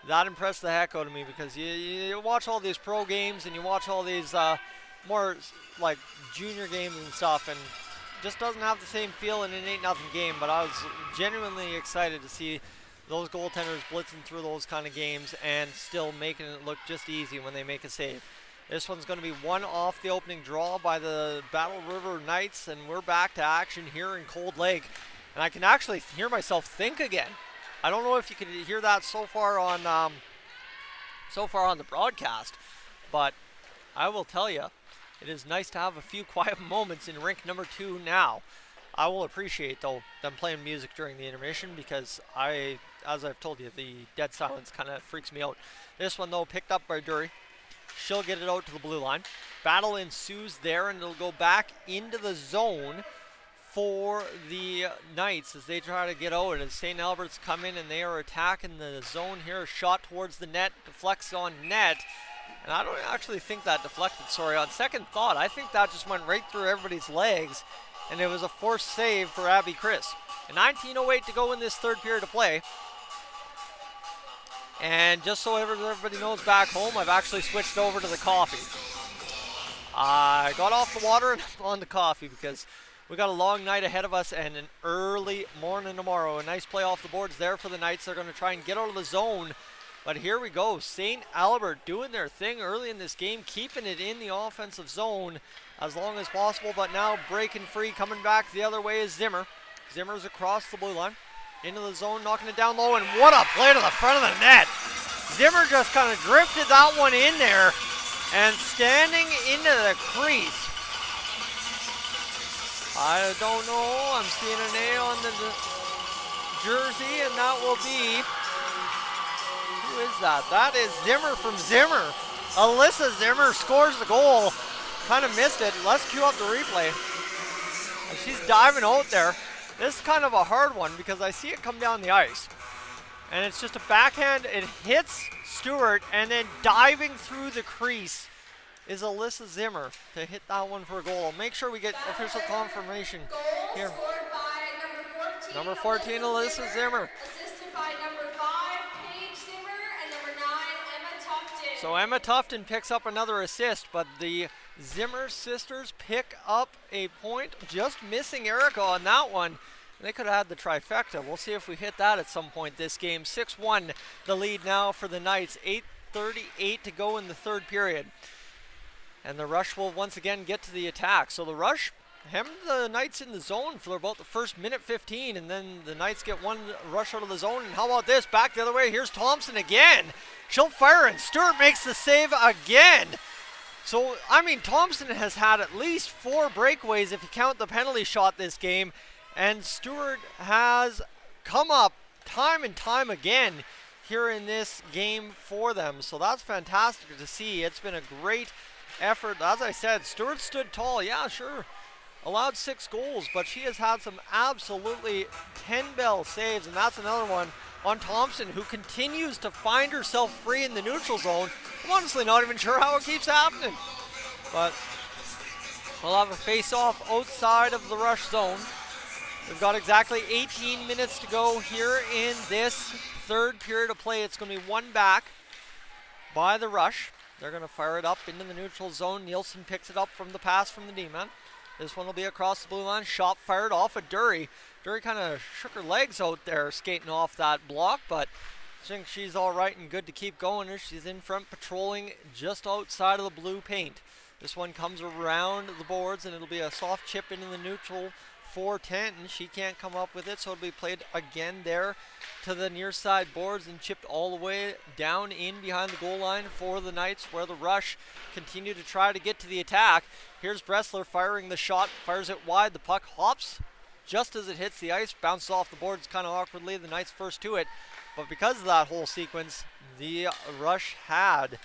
that impressed the heck out of me because you watch all these pro games and you watch all these more like junior games and stuff, and just doesn't have the same feel in an 8-0 game. But I was genuinely excited to see those goaltenders blitzing through those kind of games and still making it look just easy when they make a save. This one's going to be one off the opening draw by the Battle River Knights, and we're back to action here in Cold Lake. And I can actually hear myself think again. I don't know if you can hear that so far on the broadcast, but I will tell you, it is nice to have a few quiet moments in rink number 2 now. I will appreciate, though, them playing music during the intermission because as I've told you, the dead silence kind of freaks me out. This one, though, picked up by Dury. She'll get it out to the blue line. Battle ensues there, and it'll go back into the zone for the Knights as they try to get out. As St. Albert's come in and they are attacking the zone here. Shot towards the net, deflects on net. And I don't actually think that deflected, sorry. On second thought, I think that just went right through everybody's legs, and it was a forced save for Abby Chris. And 19:08 to go in this third period of play. And just so everybody knows back home, I've actually switched over to the coffee. I got off the water and on the coffee because we got a long night ahead of us and an early morning tomorrow. A nice play off the boards there for the Knights. They're going to try and get out of the zone. But here we go. St. Albert doing their thing early in this game, keeping it in the offensive zone as long as possible. But now breaking free, coming back the other way is Zimmer. Zimmer's across the blue line. Into the zone, knocking it down low, and what a play to the front of the net. Zimmer just kind of drifted that one in there and standing into the crease. I don't know, I'm seeing an A on the jersey, and that will be, who is that? That is Zimmer from Zimmer. Alyssa Zimmer scores the goal. Kind of missed it. Let's cue up the replay. And she's diving out there. This is kind of a hard one because I see it come down the ice. And it's just a backhand. It hits Stewart, and then diving through the crease is Alyssa Zimmer to hit that one for a goal. I'll make sure we get official confirmation here. Number 14, Alyssa Zimmer. Assisted by number 5, Paige Zimmer, and number 9, Emma Tufton. So Emma Tufton picks up another assist, but the Zimmer sisters pick up a point, just missing Erica on that one. They could have had the trifecta. We'll see if we hit that at some point this game. 6-1 the lead now for the Knights. 8:38 to go in the third period. And the Rush will once again get to the attack. So the Rush hemmed the Knights in the zone for about the first minute 15, and then the Knights get one rush out of the zone. And how about this? Back the other way. Here's Thompson again. She'll fire, and Stewart makes the save again. So, I mean, Thompson has had at least 4 breakaways if you count the penalty shot this game. And Stewart has come up time and time again here in this game for them. So that's fantastic to see. It's been a great effort. As I said, Stewart stood tall. Yeah, sure. Allowed 6 goals, but she has had some absolutely 10-bell saves. And that's another one on Thompson, who continues to find herself free in the neutral zone. I'm honestly not even sure how it keeps happening. But we'll have a face-off outside of the Rush zone. We've got exactly 18 minutes to go here in this third period of play. It's going to be one back by the Rush. They're going to fire it up into the neutral zone. Nielsen picks it up from the pass from the D-man. This one will be across the blue line. Shot fired off of Dury. Dury kind of shook her legs out there skating off that block, but I think she's all right and good to keep going. She's in front patrolling just outside of the blue paint. This one comes around the boards, and it'll be a soft chip into the neutral for Tanton. She can't come up with it, so it'll be played again there to the near side boards and chipped all the way down in behind the goal line for the Knights, where the Rush continue to try to get to the attack. Here's Bressler firing the shot, fires it wide. The puck hops just as it hits the ice, bounces off the boards kind of awkwardly. The Knights first to it, but because of that whole sequence, the Rush had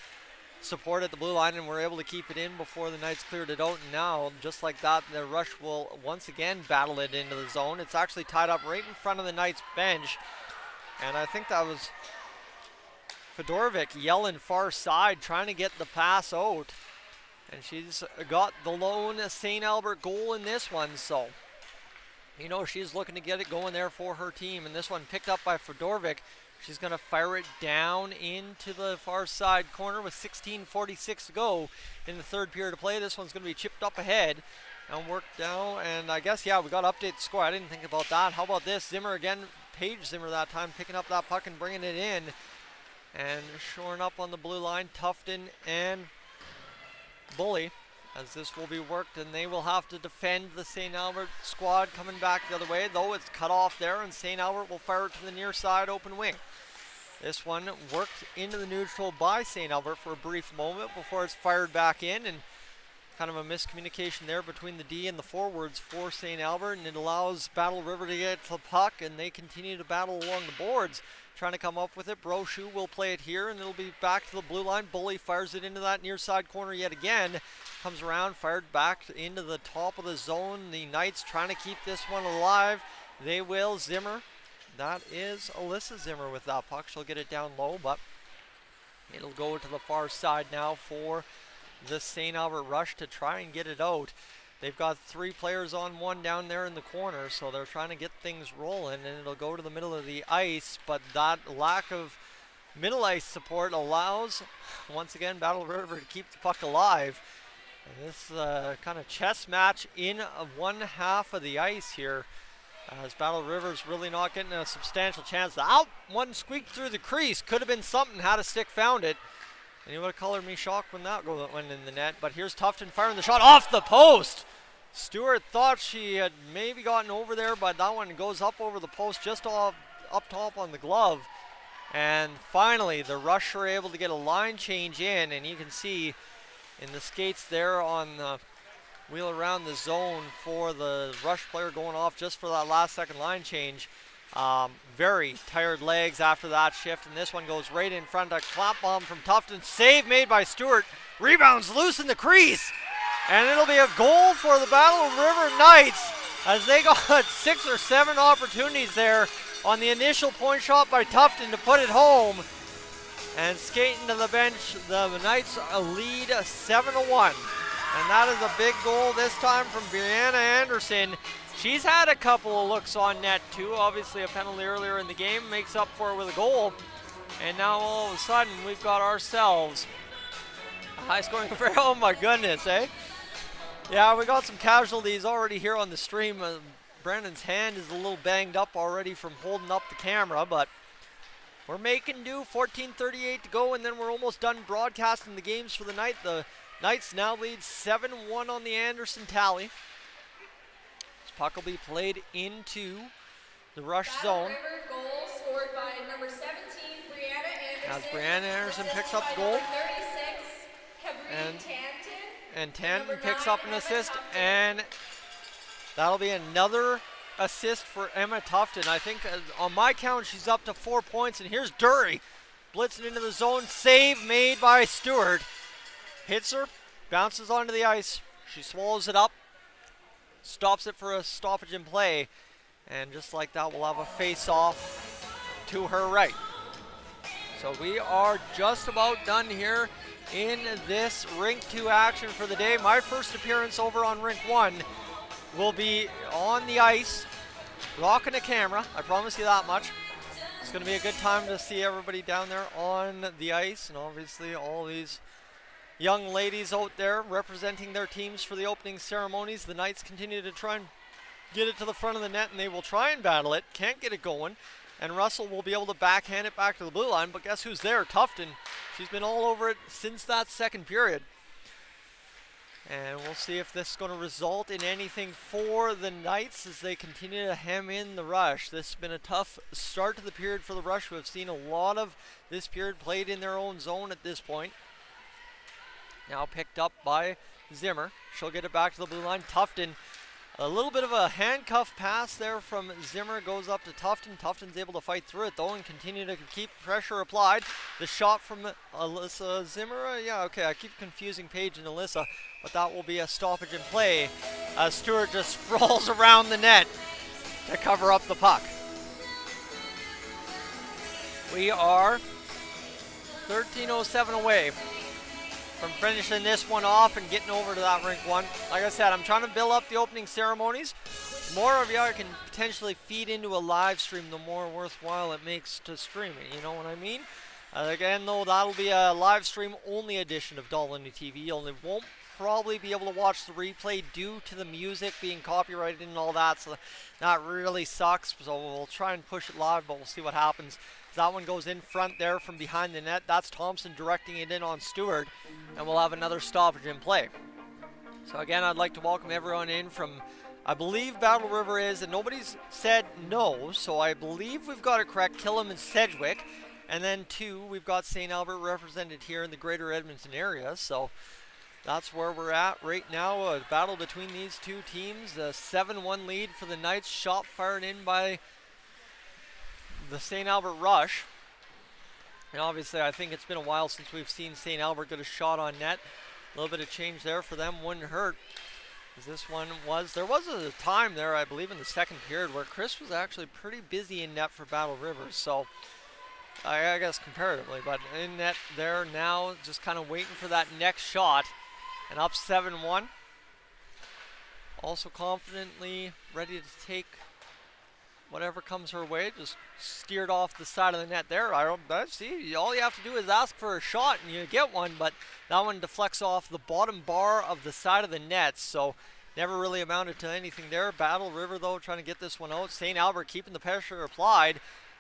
support at the blue line and were able to keep it in before the Knights cleared it out. And now, just like that, the Rush will once again battle it into the zone. It's actually tied up right in front of the Knights bench, and I think that was Fedorovic yelling far side, trying to get the pass out, and she's got the lone St. Albert goal in this one, so you know she's looking to get it going there for her team. And this one picked up by Fedorovic. She's going to fire it down into the far side corner with 16:46 to go in the third period of play. This one's going to be chipped up ahead and worked down. And I guess, yeah, we got to update the score. I didn't think about that. How about this? Zimmer again, Paige Zimmer that time, picking up that puck and bringing it in. And shoring up on the blue line, Tufton and Bully, as this will be worked, and they will have to defend the St. Albert squad coming back the other way, though it's cut off there, and St. Albert will fire it to the near side open wing. This one worked into the neutral by St. Albert for a brief moment before it's fired back in, and kind of a miscommunication there between the D and the forwards for St. Albert, and it allows Battle River to get to the puck, and they continue to battle along the boards, trying to come up with it. Brochu will play it here, and it'll be back to the blue line. Bully fires it into that near side corner yet again. Comes around, fired back into the top of the zone. The Knights trying to keep this one alive. They will. Zimmer. That is Alyssa Zimmer with that puck. She'll get it down low, but it'll go to the far side now for the St. Albert Rush to try and get it out. They've got 3 players on 1 down there in the corner, so they're trying to get things rolling, and it'll go to the middle of the ice, but that lack of middle ice support allows, once again, Battle River to keep the puck alive. And this kind of chess match in one half of the ice here, as Battle River's really not getting a substantial chance. The out one squeaked through the crease. Could have been something had a stick found it. And you would have colored me shocked when that went in the net. But here's Tufton firing the shot off the post. Stewart thought she had maybe gotten over there, but that one goes up over the post just up top on the glove. And finally, the Rush are able to get a line change in, and you can see in the skates there on the wheel around the zone for the Rush player going off just for that last second line change. Very tired legs after that shift, and this one goes right in front. A clap bomb from Tufton. Save made by Stewart. Rebounds loose in the crease. And it'll be a goal for the Battle River Knights as they got 6 or 7 opportunities there on the initial point shot by Tufton to put it home. And skating to the bench, the Knights lead 7-1. And that is a big goal this time from Brianna Anderson. She's had a couple of looks on net too. Obviously a penalty earlier in the game makes up for it with a goal. And now all of a sudden we've got ourselves a high scoring affair. Oh my goodness, eh? Yeah, we got some casualties already here on the stream. Brandon's hand is a little banged up already from holding up the camera, but we're making do. 14:38 to go, and then we're almost done broadcasting the games for the night. The Knights now lead 7-1 on the Anderson tally. This puck will be played into the Rush zone. River goal scored by number 17, Brianna Anderson. As Brianna Anderson picks up the goal. 36, And- Tanton. And Tanton Number picks 9, up an Emma assist, Tufton. and that'll be another assist for Emma Tufton. I think on my count, she's up to 4 points. And here's Dury blitzing into the zone. Save made by Stewart. Hits her, bounces onto the ice. She swallows it up, stops it for a stoppage in play. And just like that, we'll have a face-off to her right. So we are just about done here in this Rink 2 action for the day. My first appearance over on Rink 1 will be on the ice, rocking a camera. I promise you that much. It's going to be a good time to see everybody down there on the ice, and obviously all these young ladies out there representing their teams for the opening ceremonies. The Knights continue to try and get it to the front of the net, and they will try and battle it. Can't get it going. And Russell will be able to backhand it back to the blue line, but guess who's there? Tufton. She's been all over it since that second period. And we'll see if this is going to result in anything for the Knights as they continue to hem in the Rush. This has been a tough start to the period for the Rush, who have seen a lot of this period played in their own zone at this point. Now picked up by Zimmer. She'll get it back to the blue line. Tufton. A little bit of a handcuff pass there from Zimmer, goes up to Tufton. Tufton's able to fight through it though and continue to keep pressure applied. The shot from Alyssa Zimmer, yeah, okay, I keep confusing Paige and Alyssa, but that will be a stoppage in play as Stewart just sprawls around the net to cover up the puck. We are 13:07 away from finishing this one off and getting over to that Rink 1. Like I said, I'm trying to build up the opening ceremonies. The more of you can potentially feed into a live stream, the more worthwhile it makes to stream it. You know what I mean? Again, though, that'll be a live stream only edition of Dolynny TV. You only won't probably be able to watch the replay due to the music being copyrighted and all that. So that really sucks. So we'll try and push it live, but we'll see what happens. That one goes in front there from behind the net. That's Thompson directing it in on Stewart, and we'll have another stoppage in play. So again, I'd like to welcome everyone in from, I believe Battle River is, and nobody's said no, so I believe we've got it correct, Killam and Sedgwick. And then 2, we've got St. Albert represented here in the greater Edmonton area. So that's where we're at right now, a battle between these two teams. A 7-1 lead for the Knights, shot fired in by the St. Albert Rush. And obviously I think it's been a while since we've seen St. Albert get a shot on net. A little bit of change there for them wouldn't hurt. As this one was, there was a time there, I believe in the second period, where Chris was actually pretty busy in net for Battle River. So I guess comparatively, but in net there now, just kind of waiting for that next shot. And up 7-1. also confidently ready to take whatever comes her way. Just steered off the side of the net there. See, all you have to do is ask for a shot and you get one, but that one deflects off the bottom bar of the side of the net, so never really amounted to anything there. Battle River, though, trying to get this one out. St. Albert keeping the pressure applied,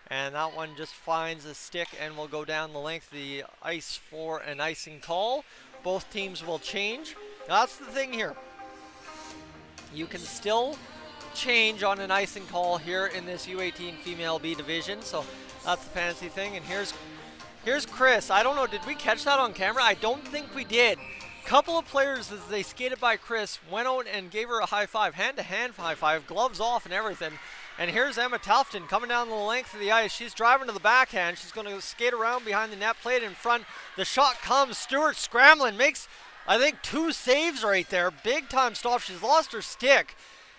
and that one just finds a stick and will go down the length of the ice for an icing call. Both teams will change. That's the thing here. You can still change on an icing call here in this U18 female B division, so that's the fancy thing. And here's Chris. I don't know, did we catch that on camera? I don't think we did. Couple of players, as they skated by Chris, went out and gave her a high five, hand-to-hand high five, gloves off and everything. And here's Emma Tufton coming down the length of the ice. She's driving to the backhand. She's going to skate around behind the net plate in front. The shot comes. Stewart scrambling, makes, I think, 2 saves right there. Big time stop. She's lost her stick.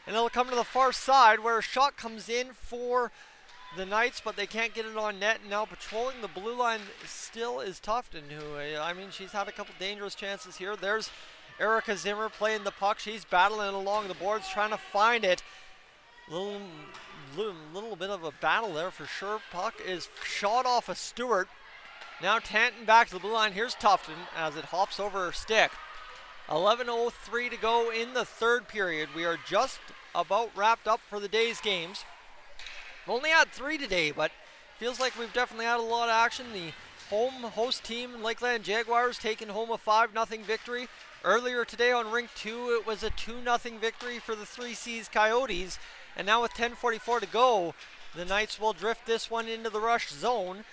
And it'll come to the far side where a shot comes in for the Knights, but they can't get it on net. And now patrolling the blue line still is Tufton, who, I mean, she's had a couple dangerous chances here. There's Erica Zimmer playing the puck. She's battling along the boards, trying to find it. Little bit of a battle there for sure. Puck is shot off of Stewart. Now Tanton back to the blue line. Here's Tufton as it hops over her stick. 11:03 to go in the third period. We are just about wrapped up for the day's games. We've only had 3 today, but feels like we've definitely had a lot of action. The host team, Lakeland Jaguars, taking home a 5-0 victory. Earlier today on Rink 2, it was a 2-0 victory for the 3Cs Coyotes. And now with 10:44 to go, the Knights will drift this one into the rush zone.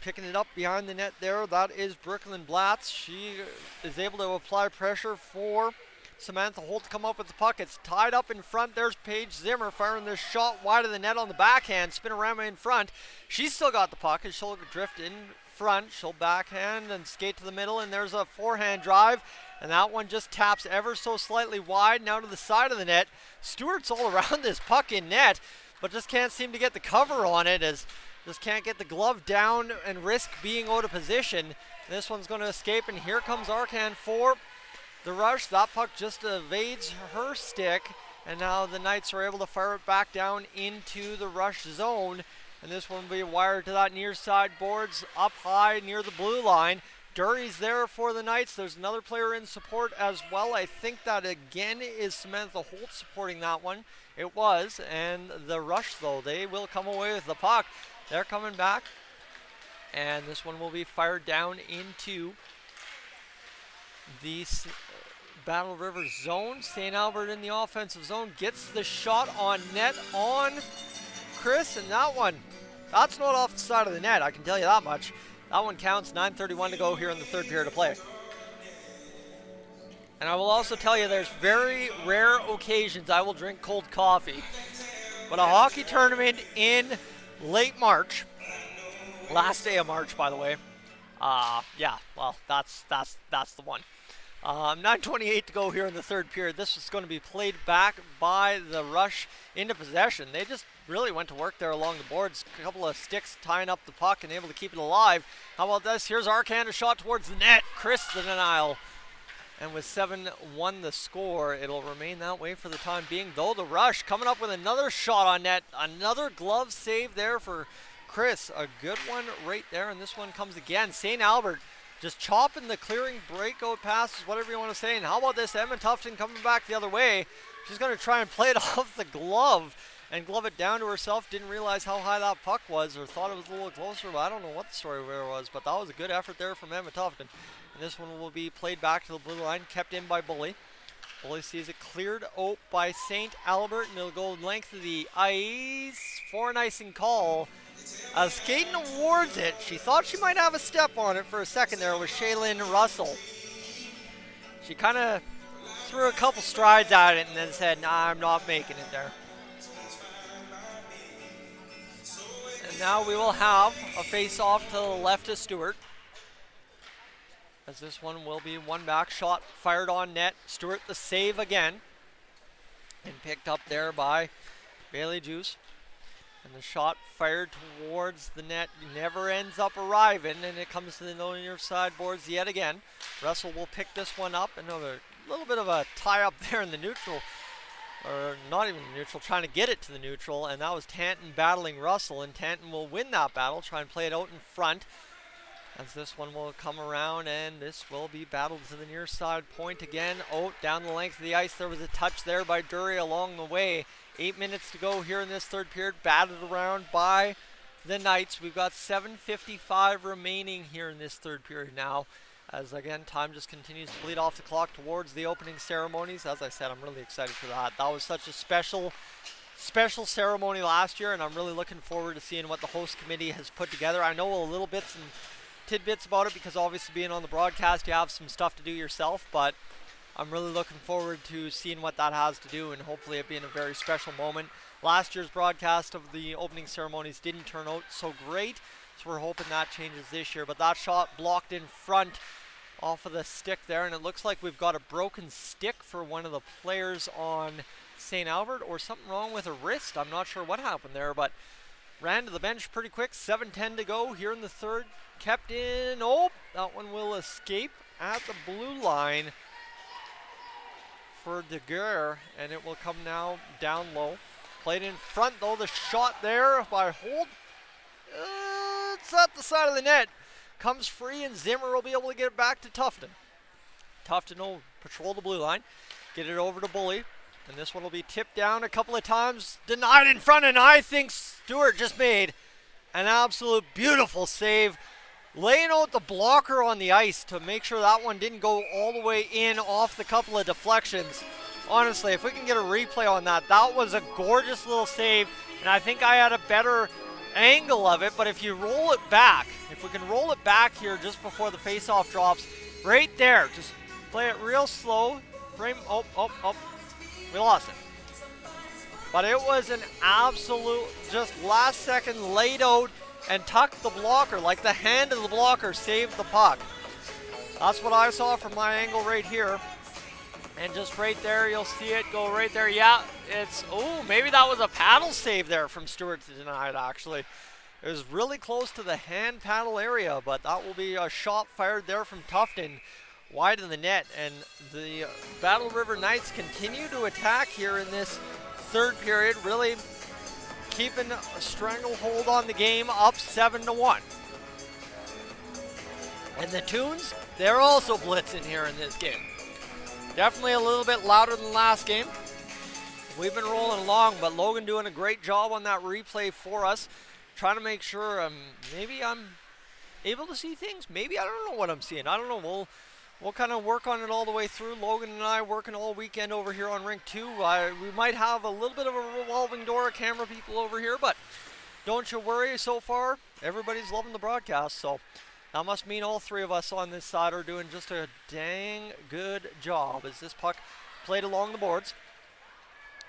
Picking it up behind the net there, that is Brooklyn Blatz. She is able to apply pressure for Samantha Holt to come up with the puck. It's tied up in front. There's Paige Zimmer firing this shot wide of the net on the backhand. Spinorama in front. She's still got the puck, and she'll drift in front. She'll backhand and skate to the middle, and there's a forehand drive. And that one just taps ever so slightly wide now to the side of the net. Stewart's all around this puck in net, but just can't seem to get the cover on it, as just can't get the glove down and risk being out of position. This one's going to escape, and here comes Arcan for the rush. That puck just evades her stick, and now the Knights are able to fire it back down into the rush zone. And this one will be wired to that near side boards up high near the blue line. Dury's there for the Knights. There's another player in support as well. I think that again is Samantha Holt supporting that one. It was. And the rush, though, they will come away with the puck. They're coming back. And this one will be fired down into the Battle River zone. St. Albert in the offensive zone gets the shot on net on Chris. And that one, that's not off the side of the net, I can tell you that much. That one counts. 9:31 to go here in the third period of play. And I will also tell you there's very rare occasions I will drink cold coffee. But a hockey tournament in late March, last day of March, by the way. Yeah, well, that's the one. 9:28 to go here in the third period. This is going to be played back by the Rush into possession. They just really went to work there along the boards. A couple of sticks tying up the puck and able to keep it alive. How about this? Here's Arcan, a shot towards the net. Chris the denial. And with 7-1 the score, it'll remain that way for the time being. Though the Rush coming up with another shot on net. Another glove save there for Chris. A good one right there. And this one comes again. St. Albert just chopping the clearing breakout passes, whatever you want to say. And how about this? Emma Tufton coming back the other way. She's going to try and play it off the glove and glove it down to herself. Didn't realize how high that puck was, or thought it was a little closer, but I don't know what the story there was. But that was a good effort there from Emma Tufton. And this one will be played back to the blue line, kept in by Bully. Bully sees it cleared out by St. Albert, and it'll go length of the ice for an icing call. Skating towards it. She thought she might have a step on it for a second there with Shaylin Russell. She kind of threw a couple strides at it and then said, nah, I'm not making it there. And now we will have a face-off to the left of Stewart, as this one will be one back shot fired on net. Stewart the save again, and picked up there by Bailey Juice. And the shot fired towards the net never ends up arriving, and it comes to the near side boards yet again. Russell will pick this one up, and a little bit of a tie up there in the neutral or not even the neutral, trying to get it to the neutral, and that was Tanton battling Russell, and Tanton will win that battle, try and play it out in front, as this one will come around, and this will be battled to the near side point again. Oh, down the length of the ice, there was a touch there by Dury along the way. 8 minutes to go here in this third period, batted around by the Knights. We've got 7:55 remaining here in this third period now, as again time just continues to bleed off the clock towards the opening ceremonies. As I said, I'm really excited for that. That was such a special ceremony last year, and I'm really looking forward to seeing what the host committee has put together. I know a little bits and tidbits about it because obviously being on the broadcast you have some stuff to do yourself, but I'm really looking forward to seeing what that has to do, and hopefully it being a very special moment. Last year's broadcast of the opening ceremonies didn't turn out so great, so we're hoping that changes this year. But that shot blocked in front off of the stick there, and it looks like we've got a broken stick for one of the players on St. Albert, or something wrong with a wrist. I'm not sure what happened there, but ran to the bench pretty quick. 7:10 to go here in the third. Kept in. Oh, that one will escape at the blue line for De Guerre, and it will come now down low. Played in front though, the shot there by Holt. It's at the side of the net. Comes free, and Zimmer will be able to get it back to Tufton. Tufton will patrol the blue line, get it over to Bully, and this one will be tipped down a couple of times, denied in front, and I think Stewart just made an absolute beautiful save, laying out the blocker on the ice to make sure that one didn't go all the way in off the couple of deflections. Honestly, if we can get a replay on that, that was a gorgeous little save, and I think I had a better angle of it, but if you roll it back, if we can roll it back here just before the face-off drops, right there, just play it real slow, frame, oh, we lost it. But it was an absolute, just last second laid out and tucked the blocker, like the hand of the blocker saved the puck. That's what I saw from my angle right here. And just right there, you'll see it go right there. Yeah, it's, oh, maybe that was a paddle save there from Stewart to deny it, actually. It was really close to the hand paddle area, but that will be a shot fired there from Tufton, wide of the net. And the Battle River Knights continue to attack here in this third period, really keeping a stranglehold on the game, up 7-1. And the Toons, they're also blitzing here in this game. Definitely a little bit louder than last game. We've been rolling along, but Logan doing a great job on that replay for us. Trying to make sure maybe I'm able to see things. Maybe I don't know what I'm seeing. I don't know. We'll kind of work on it all the way through. Logan and I working all weekend over here on Rink 2. We might have a little bit of a revolving door of camera people over here, but don't you worry. So far, everybody's loving the broadcast, so that must mean all three of us on this side are doing just a dang good job as this puck played along the boards.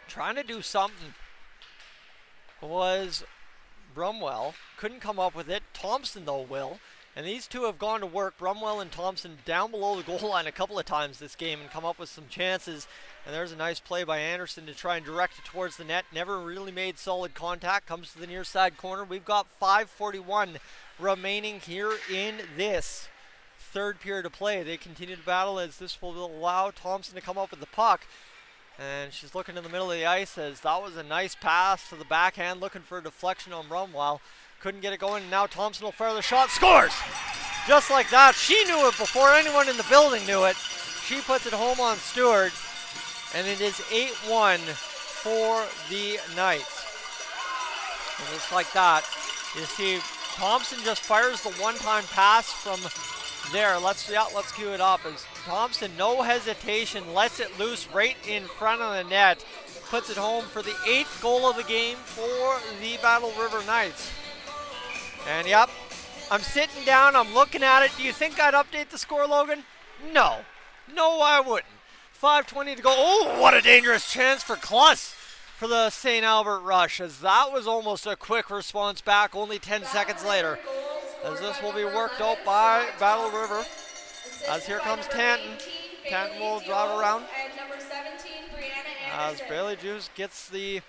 Trying to do something was Brumwell. Couldn't come up with it. Thompson, though, will. And these two have gone to work, Brumwell and Thompson, down below the goal line a couple of times this game and come up with some chances. And there's a nice play by Anderson to try and direct it towards the net. Never really made solid contact. Comes to the near side corner. We've got 5:41 remaining here in this third period of play. They continue to battle as this will allow Thompson to come up with the puck. And she's looking in the middle of the ice as that was a nice pass to the backhand, looking for a deflection on Brumwell. Couldn't get it going, and now Thompson will fire the shot, scores! Just like that. She knew it before anyone in the building knew it. She puts it home on Stewart, and it is 8-1 for the Knights. And just like that, you see Thompson just fires the one-time pass from there. Let's cue it up as Thompson, no hesitation, lets it loose right in front of the net. Puts it home for the 8th goal of the game for the Battle River Knights. And yep, I'm sitting down, I'm looking at it. Do you think I'd update the score, Logan? No. No, I wouldn't. 5:20 to go. Oh, what a dangerous chance for Kluss for the St. Albert Rush, as that was almost a quick response back only 10 seconds later. As this will be worked out by Battle River. As here comes Tanton. Tanton will drive around. As Bailey Juice gets the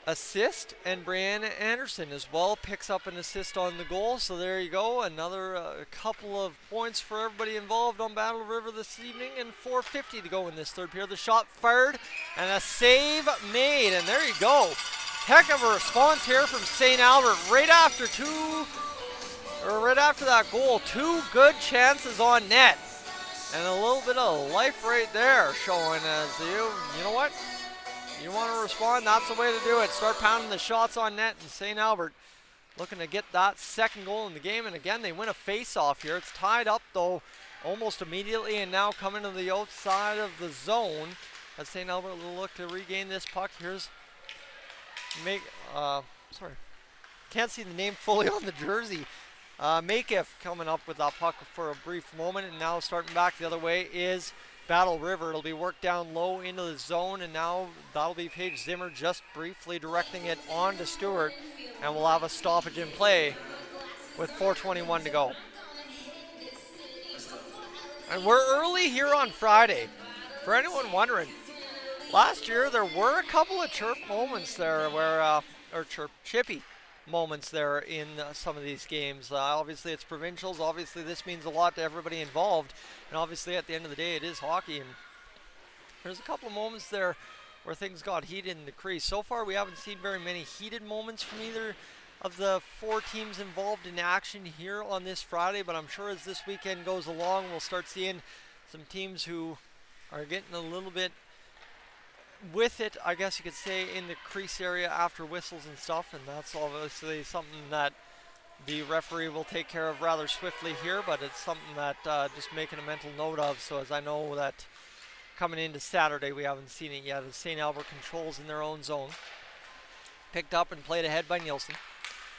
assist, and Brianna Anderson as well picks up an assist on the goal. So there you go, another couple of points for everybody involved on Battle River this evening, and 4:50 to go in this third period. The shot fired and a save made, and there you go. Heck of a response here from St. Albert right after that goal. 2 good chances on net, and a little bit of life right there showing as you know what? You want to respond, that's the way to do it. Start pounding the shots on net, and St. Albert looking to get that second goal in the game. And again, they win a face-off here. It's tied up, though, almost immediately, and now coming to the outside of the zone as St. Albert will look to regain this puck. Here's can't see the name fully on the jersey. Makeif coming up with that puck for a brief moment, and now starting back the other way is Battle River. It'll be worked down low into the zone, and now that'll be Paige Zimmer just briefly directing it on to Stewart, and we'll have a stoppage in play with 4:21 to go. And we're early here on Friday. For anyone wondering, last year there were a couple of chirp moments there where, chippy moments there in some of these games. Obviously it's provincials. Obviously this means a lot to everybody involved. And obviously at the end of the day it is hockey. And there's a couple of moments there where things got heated in the crease. So far we haven't seen very many heated moments from either of the 4 teams involved in action here on this Friday. But I'm sure as this weekend goes along, we'll start seeing some teams who are getting a little bit with it, I guess you could say, in the crease area after whistles and stuff, and that's obviously something that the referee will take care of rather swiftly here, but it's something that just making a mental note of. So as I know that coming into Saturday we haven't seen it yet as St. Albert controls in their own zone. Picked up and played ahead by Nielsen.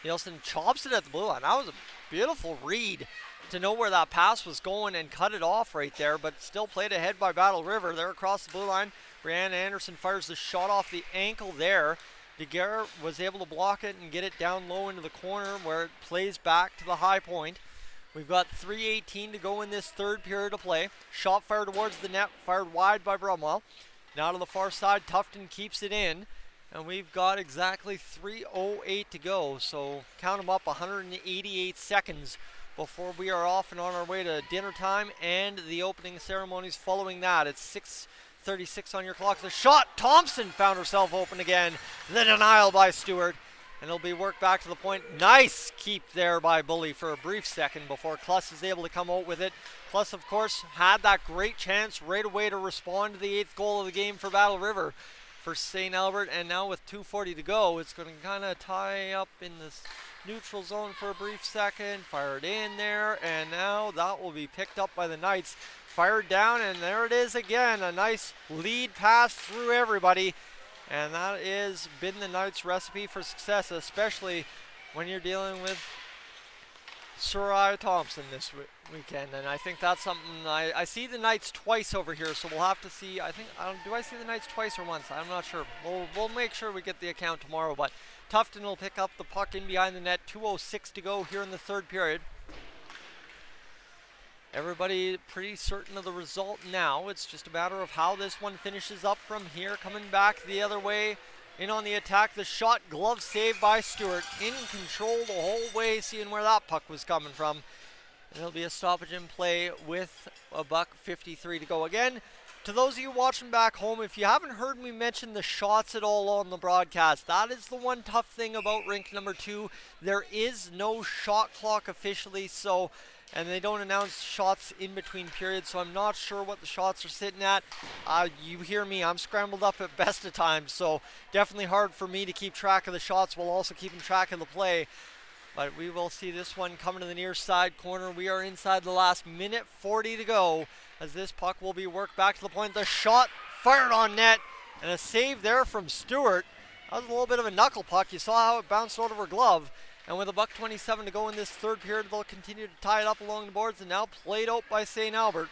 Nielsen chops it at the blue line. That was a beautiful read to know where that pass was going and cut it off right there, but still played ahead by Battle River. They're across the blue line. Brianna Anderson fires the shot off the ankle there. DeGuerre was able to block it and get it down low into the corner where it plays back to the high point. We've got 3:18 to go in this third period of play. Shot fired towards the net, fired wide by Brumwell. Now to the far side, Tufton keeps it in. And we've got exactly 3:08 to go. So count them up, 188 seconds before we are off and on our way to dinner time and the opening ceremonies following that. It's 6:36 on your clock. The shot, Thompson found herself open again. The denial by Stewart. And it'll be worked back to the point. Nice keep there by Bully for a brief second before Kluss is able to come out with it. Kluss, of course, had that great chance right away to respond to the 8th goal of the game for Battle River for St. Albert. And now with 2:40 to go, it's going to kind of tie up in this neutral zone for a brief second. Fired in there, and now that will be picked up by the Knights. Fired down, and there it is again. A nice lead pass through everybody. And that has been the Knights' recipe for success, especially when you're dealing with Soraya Thompson this weekend. And I think that's something, I see the Knights twice over here, so we'll have to see. Do I see the Knights twice or once? I'm not sure. We'll make sure we get the account tomorrow. But Tufton will pick up the puck in behind the net. 2:06 to go here in the third period. Everybody pretty certain of the result now. It's just a matter of how this one finishes up from here. Coming back the other way, in on the attack. The shot, glove save by Stewart. In control the whole way, seeing where that puck was coming from. And it'll be a stoppage in play with a $1:53 to go. Again, to those of you watching back home, if you haven't heard me mention the shots at all on the broadcast, that is the one tough thing about rink number 2. There is no shot clock officially, and they don't announce shots in between periods, so I'm not sure what the shots are sitting at. You hear me, I'm scrambled up at best of times, so definitely hard for me to keep track of the shots while also keeping track of the play. But we will see this one coming to the near side corner. We are inside the last minute 40 to go as this puck will be worked back to the point. The shot fired on net, and a save there from Stewart. That was a little bit of a knuckle puck. You saw how it bounced out of her glove. And with a $1:27 to go in this third period, they'll continue to tie it up along the boards, and now played out by St. Albert.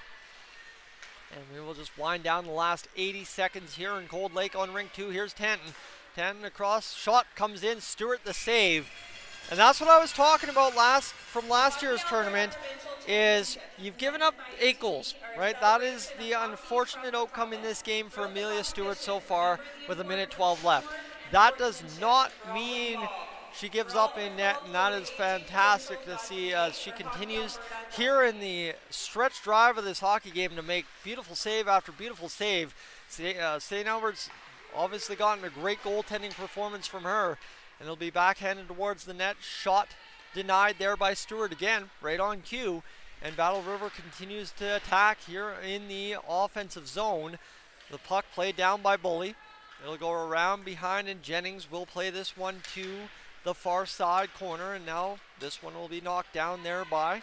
And we will just wind down the last 80 seconds here in Cold Lake on rink 2. Here's Tanton. Tanton across, shot comes in, Stewart the save. And that's what I was talking about from last year's tournament, is you've given up 8 goals, right? That is the unfortunate outcome in this game for Amelia Stewart so far with 1:12 left. that does not mean she gives up in net, and that is fantastic to see as she continues here in the stretch drive of this hockey game to make beautiful save after beautiful save. St. Albert's obviously gotten a great goaltending performance from her, and it'll be backhanded towards the net. Shot denied there by Stewart again, right on cue, and Battle River continues to attack here in the offensive zone. The puck played down by Bully. It'll go around behind, and Jennings will play this one to the far side corner, and now this one will be knocked down there by,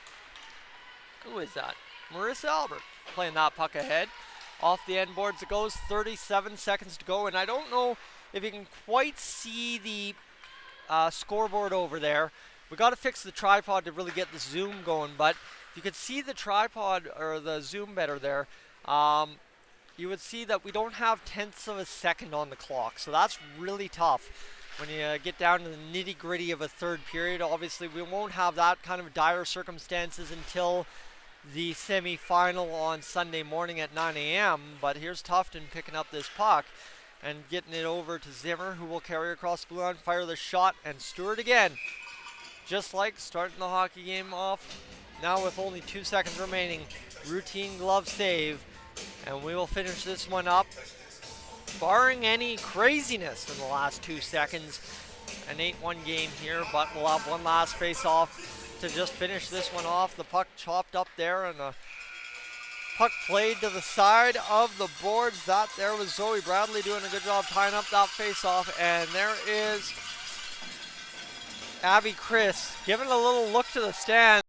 who is that? Marissa Albert playing that puck ahead. Off the end boards it goes, 37 seconds to go, and I don't know if you can quite see the scoreboard over there. We got to fix the tripod to really get the zoom going, but if you could see the tripod or the zoom better there, you would see that we don't have tenths of a second on the clock, so that's really tough. When you get down to the nitty-gritty of a third period, obviously we won't have that kind of dire circumstances until the semi-final on Sunday morning at 9 a.m. But here's Tufton picking up this puck and getting it over to Zimmer, who will carry across the blue line, fire the shot, and Stewart again. Just like starting the hockey game off, now with only 2 seconds remaining, routine glove save, and we will finish this one up. Barring any craziness in the last 2 seconds, an 8-1 game here, but we'll have one last face-off to just finish this one off. The puck chopped up there, and the puck played to the side of the boards. That there was Zoe Bradley doing a good job tying up that face-off, and there is Abby Chris giving a little look to the stand.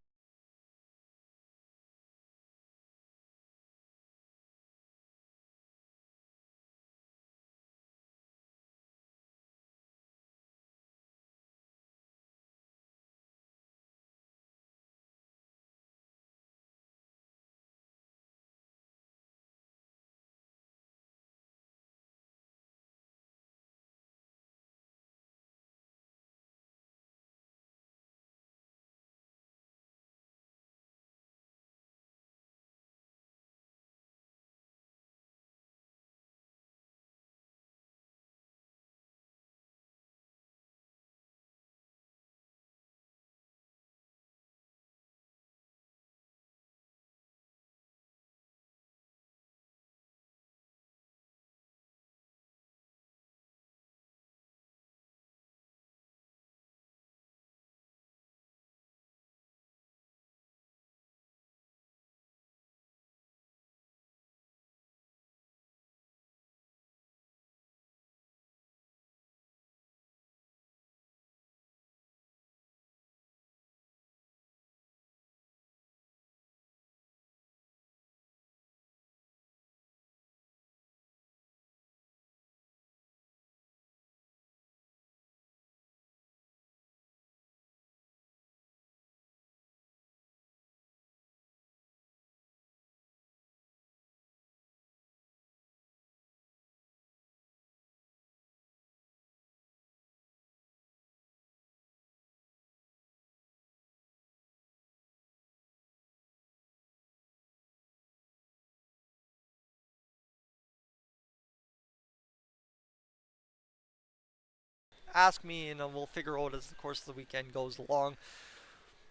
Ask me, and we'll figure out as the course of the weekend goes along.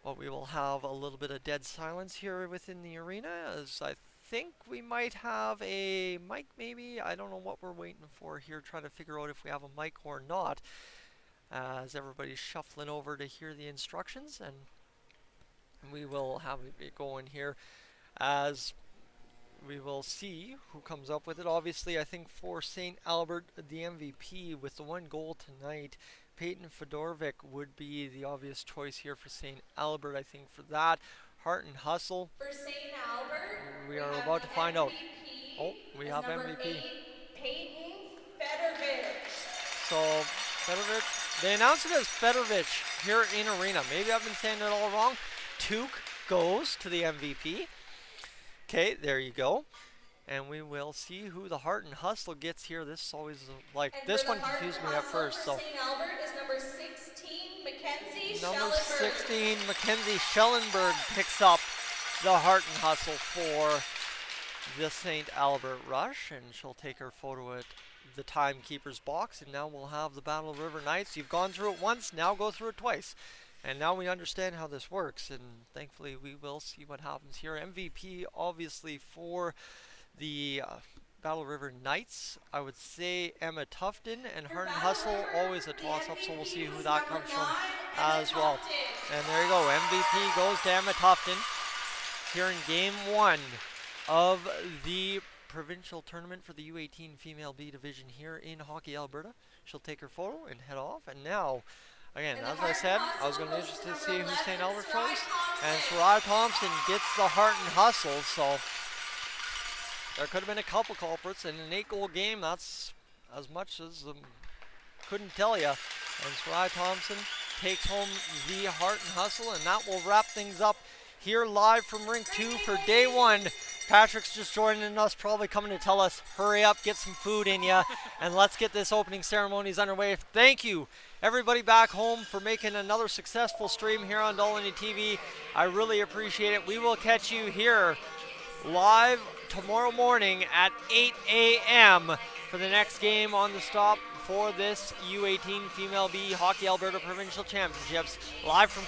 But we will have a little bit of dead silence here within the arena, as I think we might have a mic maybe. I don't know what we're waiting for here, trying to figure out if we have a mic or not, as everybody's shuffling over to hear the instructions, and we will have it going here as we will see who comes up with it. Obviously, I think for St. Albert, the MVP with the 1 goal tonight, Peyton Fedorovic would be the obvious choice here for St. Albert. I think for that, Heart and Hustle. For St. Albert, we are about to find out. Oh, we have number MVP. 8, Peyton Fedorovic. So, Fedorovic, they announced it as Fedorovic here in arena. Maybe I've been saying it all wrong. Tuke goes to the MVP. Okay, there you go. And we will see who the Heart and Hustle gets here. This is always like, And this for one the confused me Heart at and first. Hustle So for St. Albert is number 16, Mackenzie number Schellenberg. 16, Mackenzie Schellenberg picks up the Heart and Hustle for the St. Albert Rush, and she'll take her photo at the timekeeper's box, and now we'll have the Battle of River Knights. You've gone through it once, now go through it twice. And now we understand how this works, and thankfully we will see what happens here. MVP, obviously, for the Battle River Knights, I would say Emma Tufton, and Heart and Hustle, always a toss-up, so we'll see who that comes from as well. And there you go, MVP goes to Emma Tufton here in Game 1 of the provincial tournament for the U18 Female B Division here in Hockey Alberta. She'll take her photo and head off, and now, again, as I said, I was going to be interested to see who St. Albert chose, and Soraya Thompson gets the Heart and Hustle, so there could have been a couple culprits. In an 8-goal game, that's as much as couldn't tell you. And Soraya Thompson takes home the Heart and Hustle, and that will wrap things up here live from Rink 2 for day 1. Patrick's just joining us, probably coming to tell us, hurry up, get some food in ya, and let's get this opening ceremonies underway. Thank you, everybody back home, for making another successful stream here on Dolynny TV. I really appreciate it. We will catch you here live tomorrow morning at 8 a.m. for the next game on the stop for this U18 Female B Hockey Alberta Provincial Championships, live from